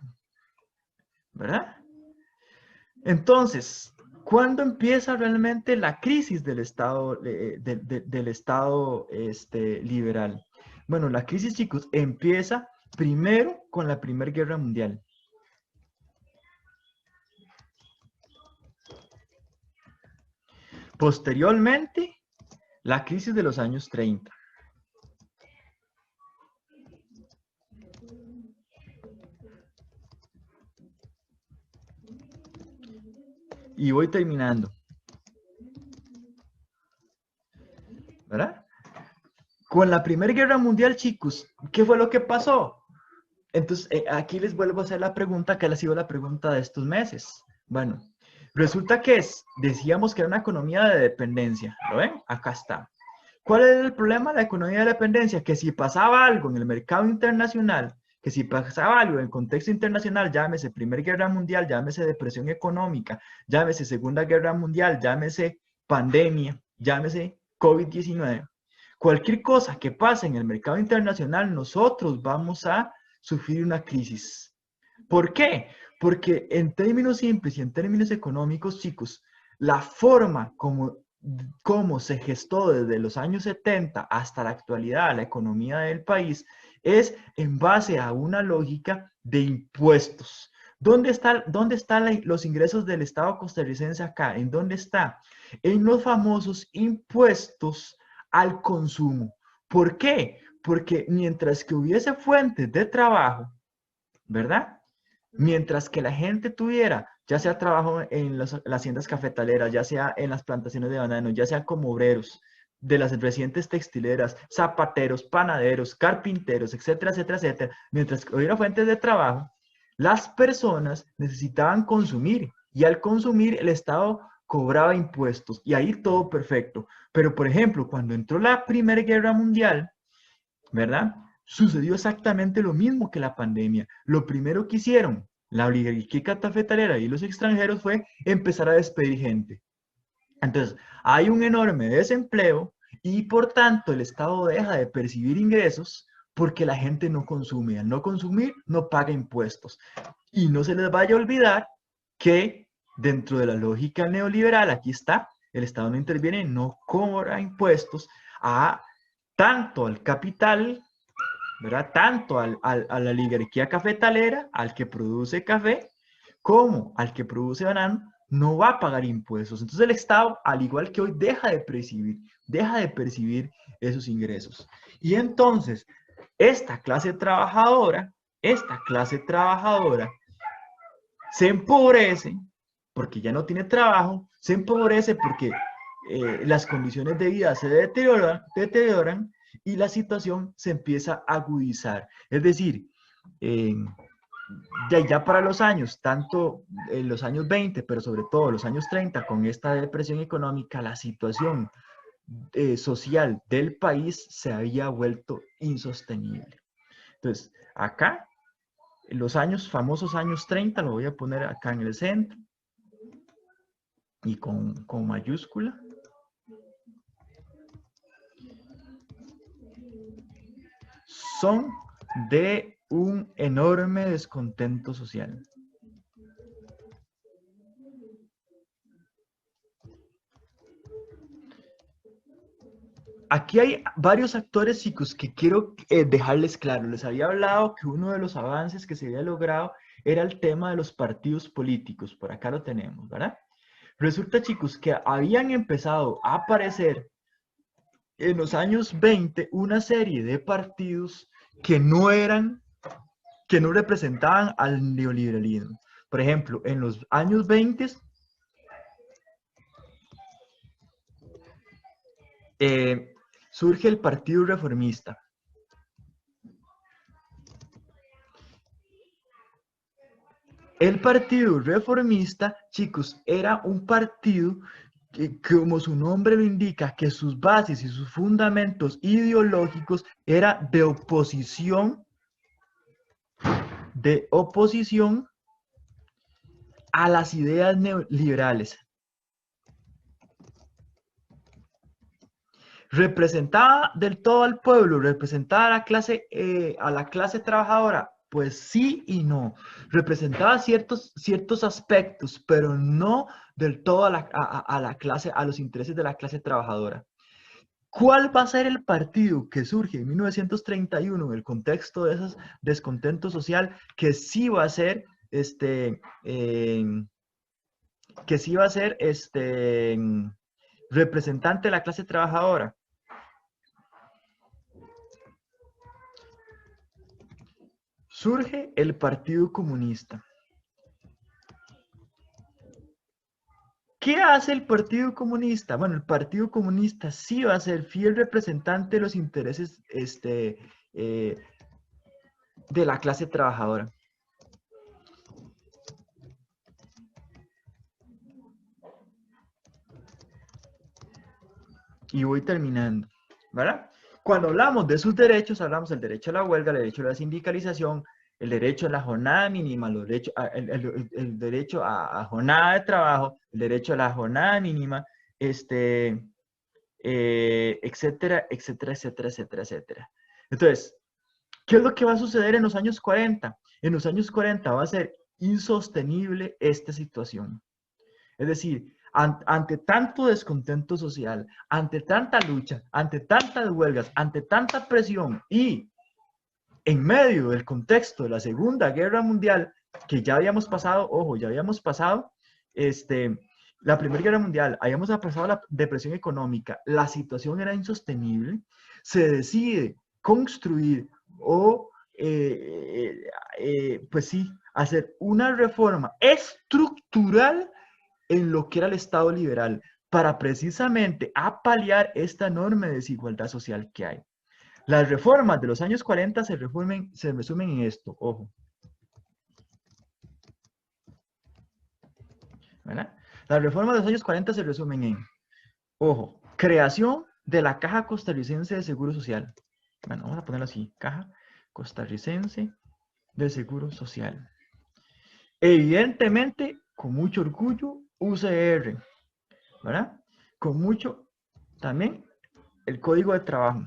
¿verdad? Entonces, ¿cuándo empieza realmente la crisis del Estado, del Estado liberal? Bueno, la crisis, chicos, empieza primero con la Primera Guerra Mundial. Posteriormente, la crisis de los años 30. Y voy terminando, ¿verdad? Con la Primera Guerra Mundial, chicos, ¿qué fue lo que pasó? Entonces, aquí les vuelvo a hacer la pregunta que ha sido la pregunta de estos meses. Bueno, resulta que decíamos que era una economía de dependencia. ¿Lo ven? Acá está. ¿Cuál era el problema de la economía de dependencia? Que si pasaba algo en el mercado internacional, que si pasaba algo en el contexto internacional, llámese Primera Guerra Mundial, llámese depresión económica, llámese Segunda Guerra Mundial, llámese pandemia, llámese COVID-19, cualquier cosa que pase en el mercado internacional, nosotros vamos a sufrir una crisis. ¿Por qué? Porque en términos simples y en términos económicos, chicos, la forma como se gestó desde los años 70 hasta la actualidad la economía del país es en base a una lógica de impuestos. ¿Dónde están los ingresos del Estado costarricense acá? ¿En dónde está? En los famosos impuestos al consumo. ¿Por qué? Porque mientras que hubiese fuentes de trabajo, ¿verdad? Mientras que la gente tuviera, ya sea trabajo en las haciendas cafetaleras, ya sea en las plantaciones de banano, ya sea como obreros de las recientes textileras, zapateros, panaderos, carpinteros, etcétera, etcétera, etcétera, mientras que hubiera fuentes de trabajo, las personas necesitaban consumir y al consumir el Estado cobraba impuestos y ahí todo perfecto. Pero, por ejemplo, cuando entró la Primera Guerra Mundial, ¿verdad? Sucedió exactamente lo mismo que la pandemia. Lo primero que hicieron la oligarquía cafetalera y los extranjeros fue empezar a despedir gente. Entonces, hay un enorme desempleo y por tanto el Estado deja de percibir ingresos porque la gente no consume. Al no consumir, no paga impuestos. Y no se les vaya a olvidar que dentro de la lógica neoliberal, aquí está, el Estado no interviene, no cobra impuestos a tanto al capital ¿verdad? Tanto a la oligarquía cafetalera, al que produce café, como al que produce banano, no va a pagar impuestos. Entonces el Estado, al igual que hoy, deja de percibir esos ingresos. Y entonces, esta clase trabajadora se empobrece porque ya no tiene trabajo, se empobrece porque las condiciones de vida se deterioran y la situación se empieza a agudizar. Es decir, eh, ya para los años, tanto en los años 20, pero sobre todo los años 30, con esta depresión económica, la situación social del país se había vuelto insostenible. Entonces, acá, los famosos años 30, lo voy a poner acá en el centro y con mayúscula. Son de un enorme descontento social. Aquí hay varios actores, chicos, que quiero dejarles claro. Les había hablado que uno de los avances que se había logrado era el tema de los partidos políticos. Por acá lo tenemos, ¿verdad? Resulta, chicos, que habían empezado a aparecer en los años 20 una serie de partidos que que no representaban al neoliberalismo. Por ejemplo, en los años 20 surge el Partido Reformista. El Partido Reformista, chicos, era un partido que, como su nombre lo indica, que sus bases y sus fundamentos ideológicos era de oposición a las ideas neoliberales. ¿Representaba del todo al pueblo? ¿Representaba a la clase trabajadora? Pues sí y no. Representaba ciertos aspectos, pero no del todo a la clase, a los intereses de la clase trabajadora. ¿Cuál va a ser el partido que surge en 1931 en el contexto de ese descontento social que sí va a ser representante de la clase trabajadora? Surge el Partido Comunista. ¿Qué hace el Partido Comunista? Bueno, el Partido Comunista sí va a ser fiel representante de los intereses de la clase trabajadora. Y voy terminando, ¿verdad? Cuando hablamos de sus derechos, hablamos del derecho a la huelga, el derecho a la sindicalización, el derecho a la jornada mínima, el derecho a jornada de trabajo, el derecho a la jornada mínima, etcétera, etcétera, etcétera, etcétera, etcétera. Entonces, ¿qué es lo que va a suceder en los años 40? En los años 40 va a ser insostenible esta situación. Es decir, ante tanto descontento social, ante tanta lucha, ante tantas huelgas, ante tanta presión y en medio del contexto de la Segunda Guerra Mundial, que ya habíamos pasado, ojo, ya habíamos pasado la Primera Guerra Mundial, habíamos pasado la depresión económica, la situación era insostenible, se decide construir o, pues sí, hacer una reforma estructural en lo que era el Estado liberal para precisamente apalear esta enorme desigualdad social que hay. Las reformas de los años 40 se resumen en esto, ojo. ¿Verdad? Las reformas de los años 40 se resumen en, ojo, creación de la Caja Costarricense de Seguro Social. Bueno, vamos a ponerlo así, Caja Costarricense de Seguro Social. Evidentemente, con mucho orgullo, UCR, ¿verdad? Con mucho, también, el Código de Trabajo.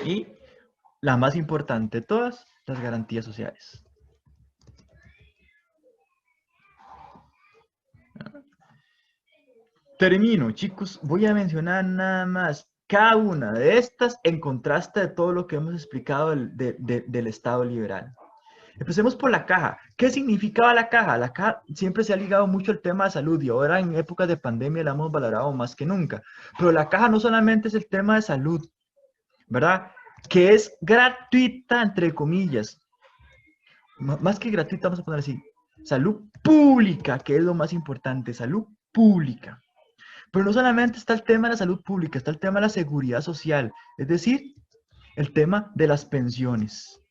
Y la más importante de todas, las garantías sociales. Termino, chicos. Voy a mencionar nada más cada una de estas en contraste de todo lo que hemos explicado del Estado liberal. Empecemos por la caja. ¿Qué significaba la caja? La caja siempre se ha ligado mucho al tema de salud y ahora en épocas de pandemia la hemos valorado más que nunca. Pero la caja no solamente es el tema de salud, ¿verdad? Que es gratuita, entre comillas. Más que gratuita, vamos a poner así. Salud pública, que es lo más importante, salud pública. Pero no solamente está el tema de la salud pública, está el tema de la seguridad social, es decir, el tema de las pensiones.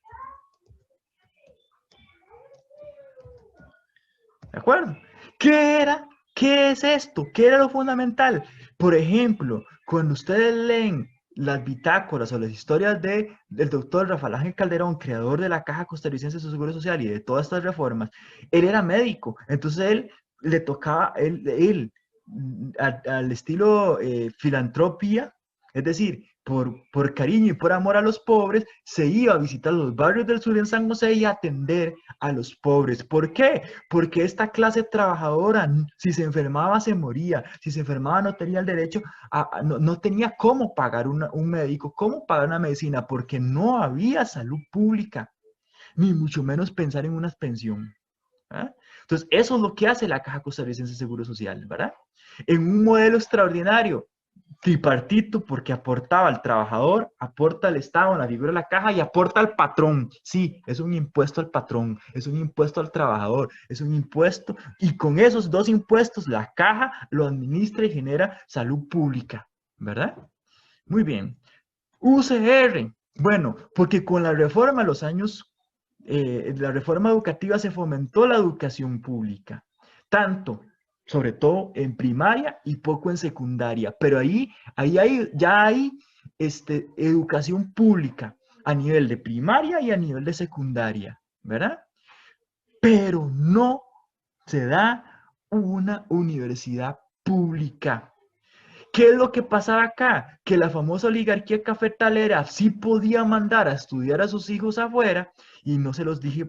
¿De acuerdo? ¿Qué era? ¿Qué es esto? ¿Qué era lo fundamental? Por ejemplo, cuando ustedes leen las bitácoras o las historias del doctor Rafael Ángel Calderón, creador de la Caja Costarricense de Seguro Social y de todas estas reformas, él era médico, entonces él le tocaba, al estilo filantropía, es decir, por cariño y por amor a los pobres, se iba a visitar los barrios del sur en San José y a atender a los pobres. ¿Por qué? Porque esta clase trabajadora, si se enfermaba, se moría. Si se enfermaba, no tenía el derecho, no tenía cómo pagar un médico, cómo pagar una medicina, porque no había salud pública, ni mucho menos pensar en una pensión. ¿Ah? Entonces, eso es lo que hace la Caja Costarricense de Seguro Social, ¿verdad? En un modelo extraordinario, tripartito, porque aportaba al trabajador, aporta al Estado en la figura de la caja y aporta al patrón. Sí, es un impuesto al patrón, es un impuesto al trabajador, es un impuesto, y con esos dos impuestos la caja lo administra y genera salud pública, ¿verdad? Muy bien. UCR, bueno, porque con la reforma de los años, la reforma educativa se fomentó la educación pública, tanto, sobre todo en primaria y poco en secundaria, pero ya hay educación pública a nivel de primaria y a nivel de secundaria, ¿verdad? Pero no se da una universidad pública. ¿Qué es lo que pasaba acá? Que la famosa oligarquía cafetalera sí podía mandar a estudiar a sus hijos afuera, y no se los dije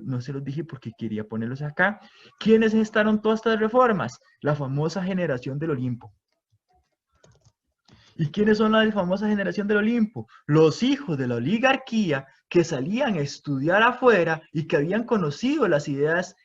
porque quería ponerlos acá. ¿Quiénes gestaron todas estas reformas? La famosa generación del Olimpo. ¿Y quiénes son la famosa generación del Olimpo? Los hijos de la oligarquía que salían a estudiar afuera y que habían conocido las ideas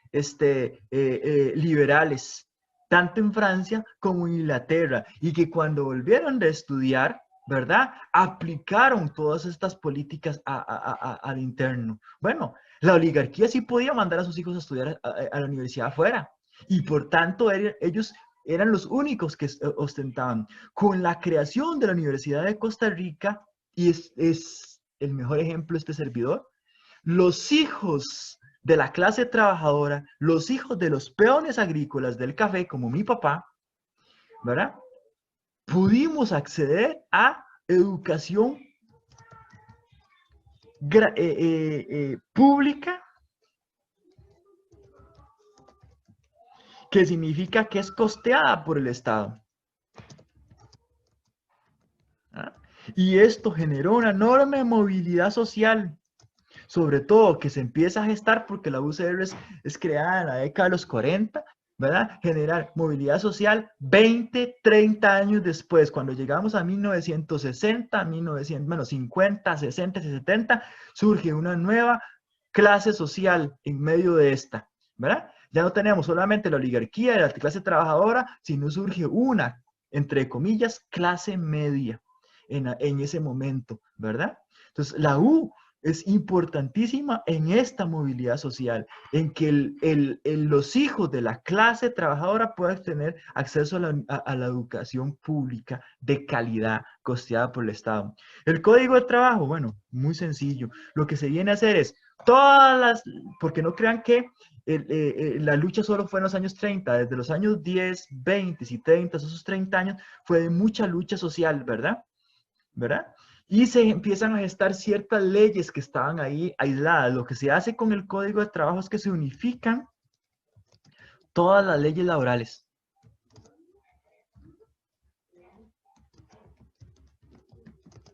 liberales, tanto en Francia como en Inglaterra, y que cuando volvieron de estudiar, ¿verdad? Aplicaron todas estas políticas al interno. Bueno, la oligarquía sí podía mandar a sus hijos a estudiar a la universidad afuera, y por tanto ellos eran los únicos que ostentaban. Con la creación de la Universidad de Costa Rica, y es el mejor ejemplo este servidor, los hijos de la clase trabajadora, los hijos de los peones agrícolas del café, como mi papá, ¿verdad? Pudimos acceder a educación pública, que significa que es costeada por el Estado. ¿Ah? Y esto generó una enorme movilidad social, sobre todo que se empieza a gestar porque la UCR es creada en la década de los 40, ¿verdad? Generar movilidad social 20, 30 años después, cuando llegamos a 1960, 1950, 60, 70, surge una nueva clase social en medio de esta, ¿verdad? Ya no tenemos solamente la oligarquía de la clase trabajadora, sino surge una, entre comillas, clase media en ese momento, ¿verdad? Entonces, la U es importantísima en esta movilidad social, en que los hijos de la clase trabajadora puedan tener acceso a la educación pública de calidad, costeada por el Estado. El Código de Trabajo, bueno, muy sencillo. Lo que se viene a hacer es porque no crean que la lucha solo fue en los años 30, desde los años 10, 20 y 30, esos 30 años, fue de mucha lucha social, ¿verdad? ¿Verdad? Y se empiezan a gestar ciertas leyes que estaban ahí aisladas. Lo que se hace con el Código de Trabajo es que se unifican todas las leyes laborales.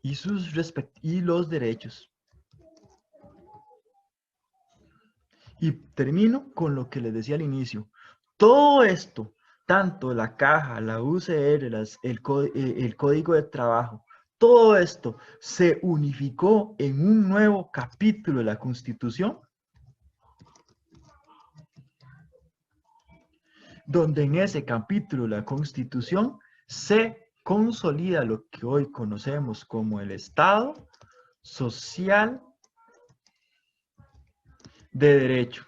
Y los derechos. Y termino con lo que les decía al inicio. Todo esto, tanto la caja, la UCR, el Código de Trabajo, todo esto se unificó en un nuevo capítulo de la Constitución, donde en ese capítulo de la Constitución se consolida lo que hoy conocemos como el Estado Social de Derecho,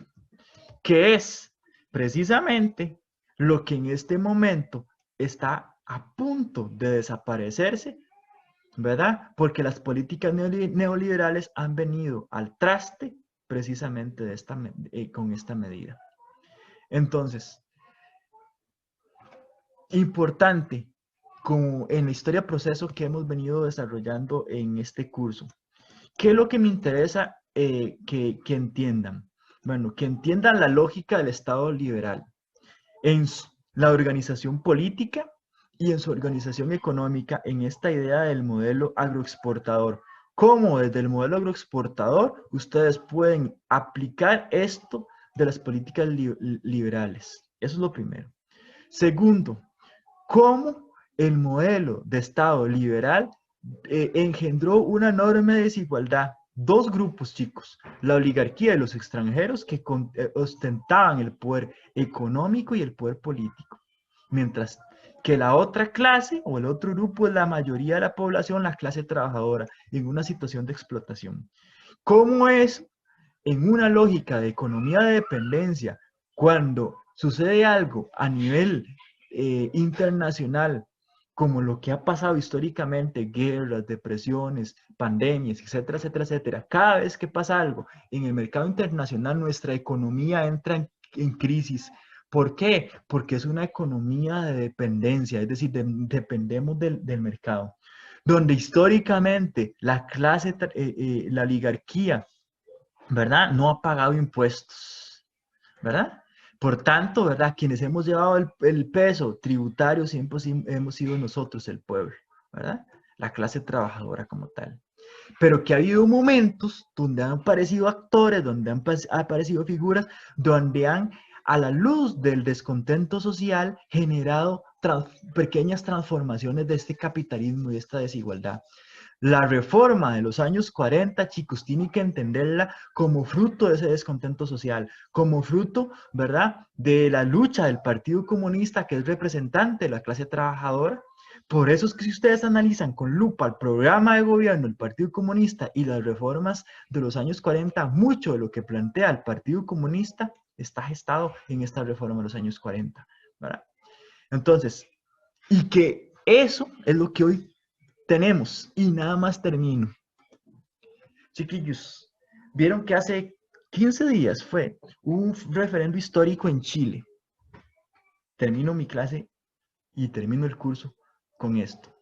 que es precisamente lo que en este momento está a punto de desaparecerse, ¿verdad? Porque las políticas neoliberales han venido al traste precisamente con esta medida. Entonces, importante, como en la historia proceso que hemos venido desarrollando en este curso. ¿Qué es lo que me interesa que entiendan? Bueno, que entiendan la lógica del Estado liberal en la organización política y en su organización económica, en esta idea del modelo agroexportador. Cómo desde el modelo agroexportador ustedes pueden aplicar esto de las políticas liberales. Eso es lo primero. Segundo, cómo el modelo de Estado liberal engendró una enorme desigualdad. Dos grupos, chicos, la oligarquía y los extranjeros que ostentaban el poder económico y el poder político, mientras que la otra clase o el otro grupo es la mayoría de la población, la clase trabajadora, en una situación de explotación. ¿Cómo es en una lógica de economía de dependencia cuando sucede algo a nivel internacional, como lo que ha pasado históricamente, guerras, depresiones, pandemias, etcétera, etcétera, etcétera? Cada vez que pasa algo en el mercado internacional, nuestra economía entra en crisis. ¿Por qué? Porque es una economía de dependencia, es decir, dependemos del mercado, donde históricamente la clase, la oligarquía, ¿verdad? No ha pagado impuestos, ¿verdad? Por tanto, ¿verdad? Quienes hemos llevado el peso tributario siempre hemos sido nosotros, el pueblo, ¿verdad? La clase trabajadora como tal. Pero que ha habido momentos donde han aparecido actores, donde han aparecido figuras, donde han, a la luz del descontento social, generado pequeñas transformaciones de este capitalismo y esta desigualdad. La reforma de los años 40, chicos, tienen que entenderla como fruto de ese descontento social, como fruto, ¿verdad?, de la lucha del Partido Comunista, que es representante de la clase trabajadora. Por eso es que si ustedes analizan con lupa el programa de gobierno del Partido Comunista y las reformas de los años 40, mucho de lo que plantea el Partido Comunista está gestado en esta reforma de los años 40, ¿verdad? Entonces, y que eso es lo que hoy tenemos, y nada más termino. Chiquillos, vieron que hace 15 días fue un referendo histórico en Chile. Termino mi clase y termino el curso con esto.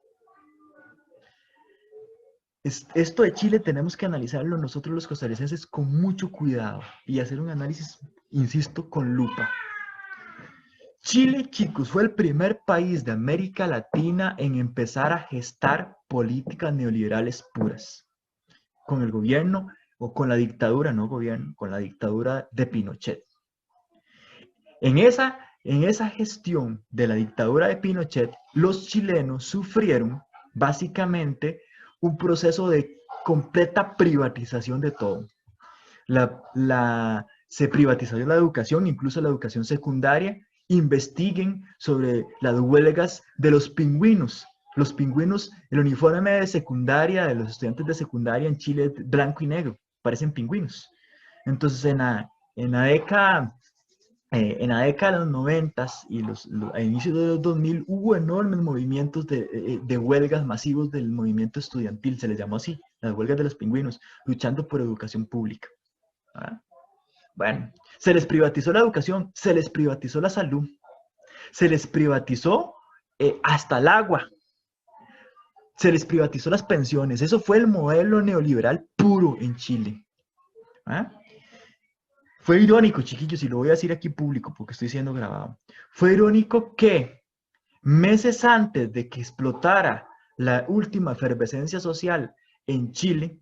Esto de Chile tenemos que analizarlo nosotros los costarricenses con mucho cuidado y hacer un análisis, insisto, con lupa. Chile, chicos, fue el primer país de América Latina en empezar a gestar políticas neoliberales puras, con el gobierno o con la dictadura, no gobierno, con la dictadura de Pinochet. En esa gestión de la dictadura de Pinochet, los chilenos sufrieron básicamente un proceso de completa privatización de todo. Se privatizó la educación, incluso la educación secundaria. Investiguen sobre las huelgas de los pingüinos. Los pingüinos, el uniforme de secundaria de los estudiantes de secundaria en Chile es blanco y negro, parecen pingüinos. Entonces, en la década de los 90 y a inicios de los 2000 hubo enormes movimientos de huelgas masivos del movimiento estudiantil, se les llamó así, las huelgas de los pingüinos, luchando por educación pública. ¿Ah? Bueno, se les privatizó la educación, se les privatizó la salud, se les privatizó hasta el agua, se les privatizó las pensiones. Eso fue el modelo neoliberal puro en Chile. ¿Ah? Fue irónico, chiquillos, y lo voy a decir aquí público porque estoy siendo grabado. Fue irónico que meses antes de que explotara la última efervescencia social en Chile,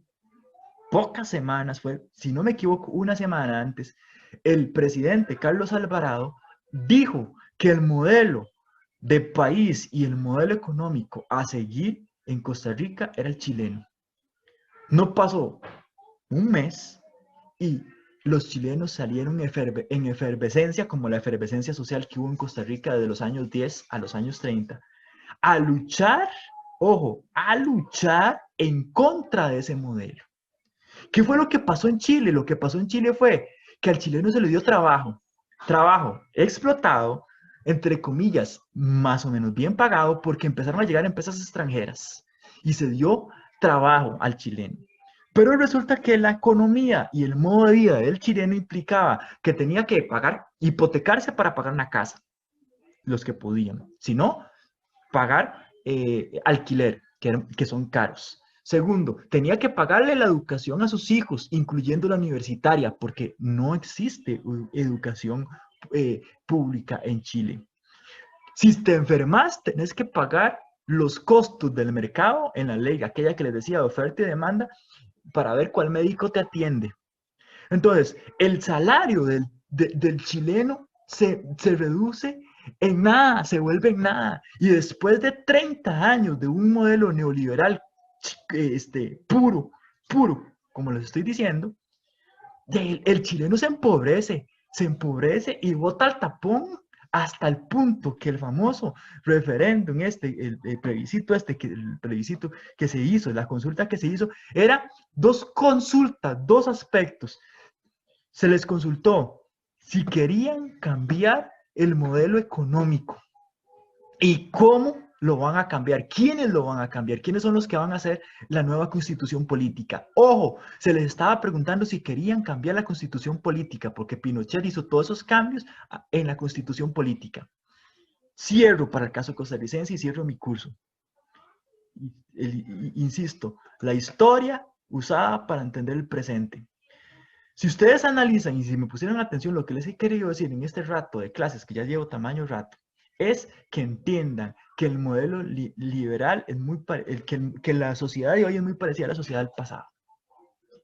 pocas semanas, fue, si no me equivoco, una semana antes, el presidente Carlos Alvarado dijo que el modelo de país y el modelo económico a seguir en Costa Rica era el chileno. No pasó un mes y los chilenos salieron en efervescencia, como la efervescencia social que hubo en Costa Rica de los años 10 a los años 30, a luchar, ojo, a luchar en contra de ese modelo. ¿Qué fue lo que pasó en Chile? Lo que pasó en Chile fue que al chileno se le dio trabajo explotado, entre comillas, más o menos bien pagado, porque empezaron a llegar empresas extranjeras y se dio trabajo al chileno. Pero resulta que la economía y el modo de vida del chileno implicaba que tenía que pagar, hipotecarse para pagar una casa, los que podían. Si no, pagar alquiler, que son caros. Segundo, tenía que pagarle la educación a sus hijos, incluyendo la universitaria, porque no existe educación pública en Chile. Si te enfermas, tenés que pagar los costos del mercado en la ley, aquella que les decía de oferta y demanda, para ver cuál médico te atiende. Entonces, el salario del chileno se reduce en nada, se vuelve en nada. Y después de 30 años de un modelo neoliberal puro, como les estoy diciendo, el chileno se empobrece y bota al tapón hasta el punto que el famoso referéndum, el plebiscito que se hizo, la consulta que se hizo, era dos consultas, dos aspectos. Se les consultó si querían cambiar el modelo económico y cómo lo van a cambiar, quiénes lo van a cambiar, quiénes son los que van a hacer la nueva constitución política. Ojo, se les estaba preguntando si querían cambiar la constitución política, porque Pinochet hizo todos esos cambios en la constitución política. Cierro para el caso costarricense y cierro mi curso. Insisto, la historia usada para entender el presente. Si ustedes analizan y si me pusieran atención lo que les he querido decir en este rato de clases, que ya llevo tamaño rato, es que entiendan que el modelo liberal es muy que la sociedad de hoy es muy parecida a la sociedad del pasado,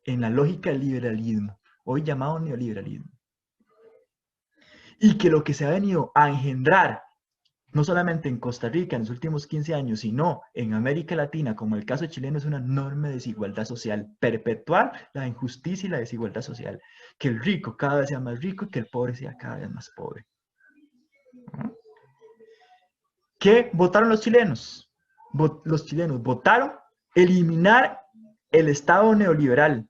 en la lógica del liberalismo, hoy llamado neoliberalismo. Y que lo que se ha venido a engendrar, no solamente en Costa Rica en los últimos 15 años, sino en América Latina, como el caso chileno, es una enorme desigualdad social, perpetuar la injusticia y la desigualdad social, que el rico cada vez sea más rico y que el pobre sea cada vez más pobre. ¿Qué votaron los chilenos? Los chilenos votaron eliminar el Estado neoliberal.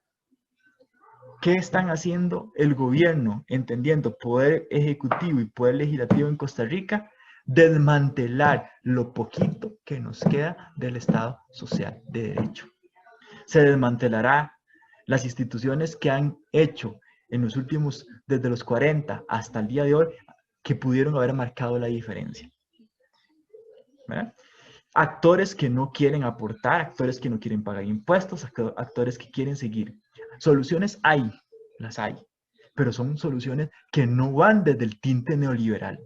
¿Qué están haciendo el gobierno, entendiendo poder ejecutivo y poder legislativo en Costa Rica? Desmantelar lo poquito que nos queda del Estado social de derecho. Se desmantelará las instituciones que han hecho en los últimos, desde los 40 hasta el día de hoy, que pudieron haber marcado la diferencia. ¿Verdad? Actores que no quieren aportar, actores que no quieren pagar impuestos, actores que quieren seguir. Soluciones hay, las hay, pero son soluciones que no van desde el tinte neoliberal.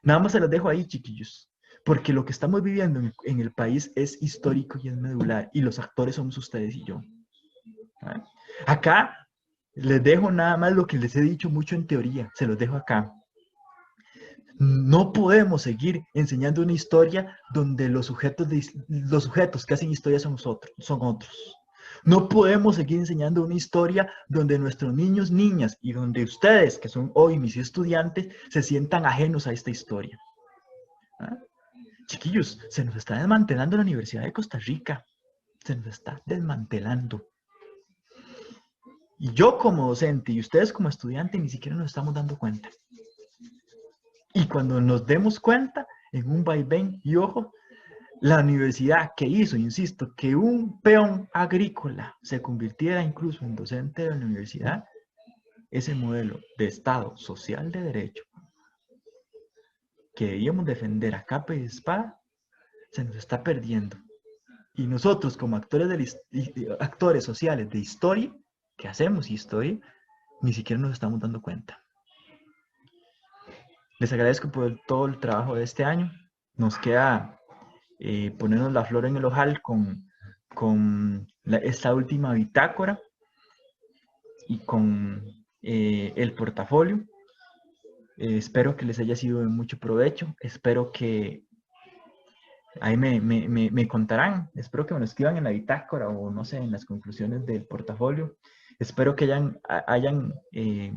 Nada más se las dejo ahí, chiquillos, porque lo que estamos viviendo en el país es histórico y es medular, y los actores somos ustedes y yo. ¿Vale? Acá les dejo nada más lo que les he dicho mucho en teoría, se los dejo acá. No podemos seguir enseñando una historia donde los sujetos que hacen historia son otros. No podemos seguir enseñando una historia donde nuestros niños, niñas y donde ustedes, que son hoy mis estudiantes, se sientan ajenos a esta historia. ¿Ah? Chiquillos, se nos está desmantelando la Universidad de Costa Rica. Se nos está desmantelando. Y yo como docente y ustedes como estudiantes ni siquiera nos estamos dando cuenta. Y cuando nos demos cuenta, en un vaivén, y ojo, la universidad que hizo, insisto, que un peón agrícola se convirtiera incluso en docente de la universidad, ese modelo de Estado social de derecho que debíamos defender a capa y espada, se nos está perdiendo. Y nosotros como actores sociales de historia, que hacemos historia, ni siquiera nos estamos dando cuenta. Les agradezco por todo el trabajo de este año. Nos queda ponernos la flor en el ojal con esta última bitácora y con el portafolio. Espero que les haya sido de mucho provecho. Espero que ahí me contarán. Espero que me lo escriban en la bitácora o no sé, en las conclusiones del portafolio. Espero que hayan eh,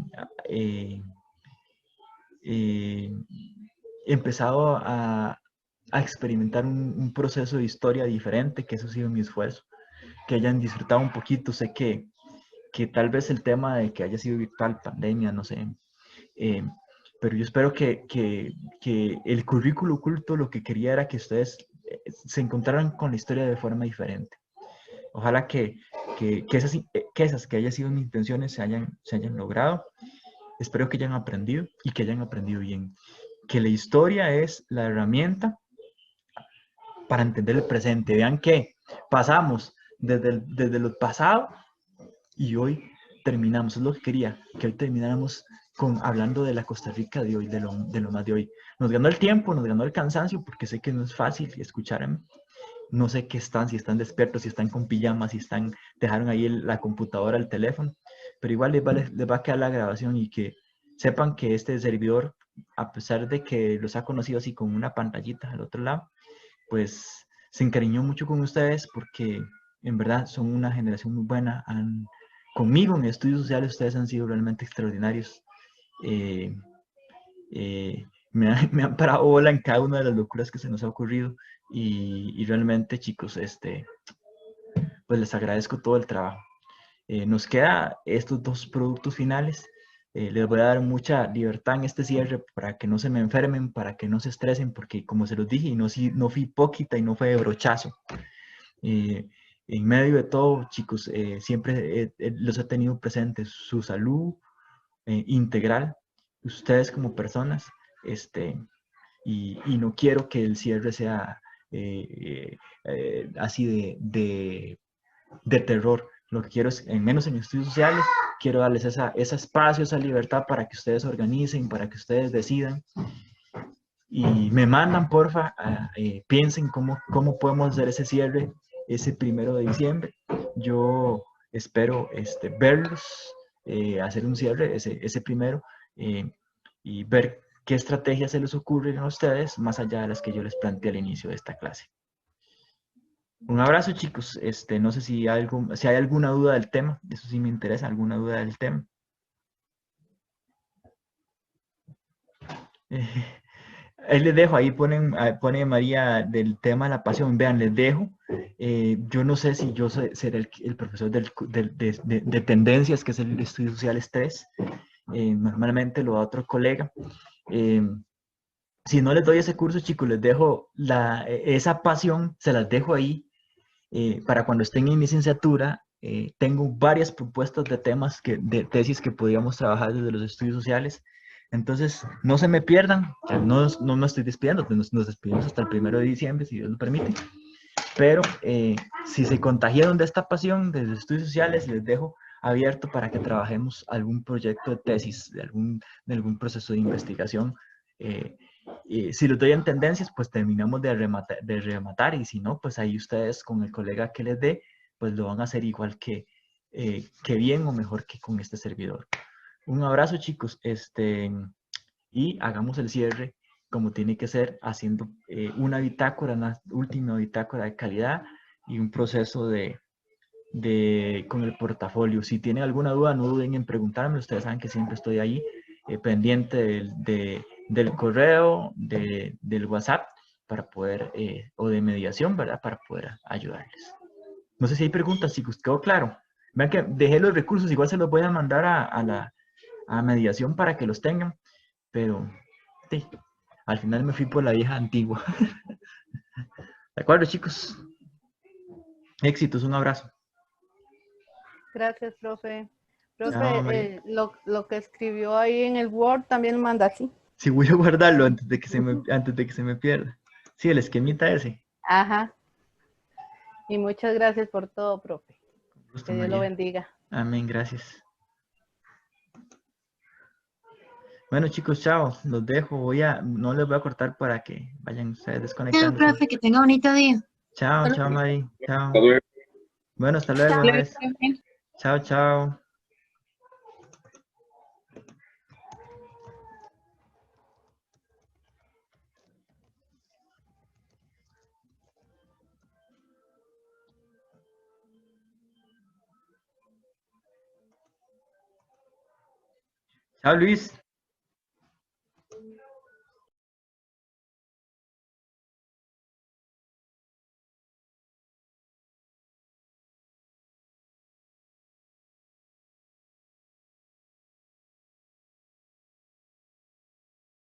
empezado a experimentar un proceso de historia diferente, que eso ha sido mi esfuerzo, que hayan disfrutado un poquito. Sé que tal vez el tema de que haya sido virtual, pandemia, no sé, eh, pero yo espero que el currículo oculto lo que quería era que ustedes se encontraran con la historia de forma diferente. Ojalá que hayan sido mis intenciones se hayan logrado. Espero que hayan aprendido y que hayan aprendido bien. Que la historia es la herramienta para entender el presente. Vean que pasamos desde lo pasado y hoy terminamos. Es lo que quería, que hoy termináramos hablando de la Costa Rica de hoy, de lo más de hoy. Nos ganó el tiempo, nos ganó el cansancio, porque sé que no es fácil escucharme. No sé qué están, si están despiertos, si están con pijamas, si dejaron ahí la computadora, el teléfono, pero igual les va a quedar la grabación y que sepan que este servidor, a pesar de que los ha conocido así con una pantallita al otro lado, pues se encariñó mucho con ustedes porque en verdad son una generación muy buena. Conmigo en estudios sociales ustedes han sido realmente extraordinarios. Eh, me han parado bola en cada una de las locuras que se nos ha ocurrido y realmente chicos, pues les agradezco todo el trabajo. Nos queda estos dos productos finales. Les voy a dar mucha libertad en este cierre para que no se me enfermen, para que no se estresen, porque como se los dije, no fui hipócrita y no fue de brochazo. En medio de todo, chicos, siempre los he tenido presentes, su salud integral, ustedes como personas, y no quiero que el cierre sea así de terror. Lo que quiero es, en menos en estudios sociales, quiero darles ese espacio, esa libertad para que ustedes organicen, para que ustedes decidan. Y me mandan, porfa, piensen cómo podemos hacer ese cierre ese 1 de diciembre. Yo espero verlos, hacer un cierre ese primero y ver qué estrategias se les ocurren a ustedes más allá de las que yo les planteé al inicio de esta clase. Un abrazo, chicos. No sé si hay alguna duda del tema. Eso sí me interesa, alguna duda del tema. Ahí les dejo, pone María del tema de la pasión. Vean, les dejo. Yo no sé si yo seré el profesor de tendencias, que es el Estudios Sociales 3. Normalmente lo da otro colega. Eh, si no les doy ese curso, chicos, les dejo esa pasión, se las dejo ahí para cuando estén en licenciatura. Tengo varias propuestas de temas, de tesis que podríamos trabajar desde los estudios sociales. Entonces, no se me pierdan, no me estoy despidiendo, nos despedimos hasta el 1 de diciembre, si Dios lo permite. Pero si se contagiaron de esta pasión de los estudios sociales, les dejo abierto para que trabajemos algún proyecto de tesis, de algún proceso de investigación. Si los doy en tendencias, pues terminamos de rematar, y si no, pues ahí ustedes con el colega que les dé, pues lo van a hacer igual que bien o mejor que con este servidor. Un abrazo, chicos, y hagamos el cierre como tiene que ser, haciendo una última bitácora de calidad y un proceso con el portafolio. Si tienen alguna duda, no duden en preguntarme. Ustedes saben que siempre estoy ahí pendiente del correo, del WhatsApp, para poder, o de mediación, ¿verdad? Para poder ayudarles. No sé si hay preguntas, chicos, ¿quedó claro? Vean que dejé los recursos, igual se los voy a mandar a mediación para que los tengan, pero sí, al final me fui por la vieja antigua. ¿De acuerdo, chicos? Éxitos, un abrazo.
Gracias, profe.
Chao, María.
Profe, lo que escribió ahí en el Word también lo manda así.
Sí, voy a guardarlo antes de que se me pierda. Sí, el esquemita ese.
Ajá. Y muchas gracias por todo, profe.
Con gusto,
Que Dios lo
María.
bendiga.
Amén, gracias. Bueno, chicos, chao. Los dejo. No les voy a cortar para que vayan ustedes
Chao,
desconectándose.
profe, que tenga bonito día.
Chao, chao, Mari. Chao. Bueno, hasta
Chao.
luego, pues. Chao, chao. Chao, Luis.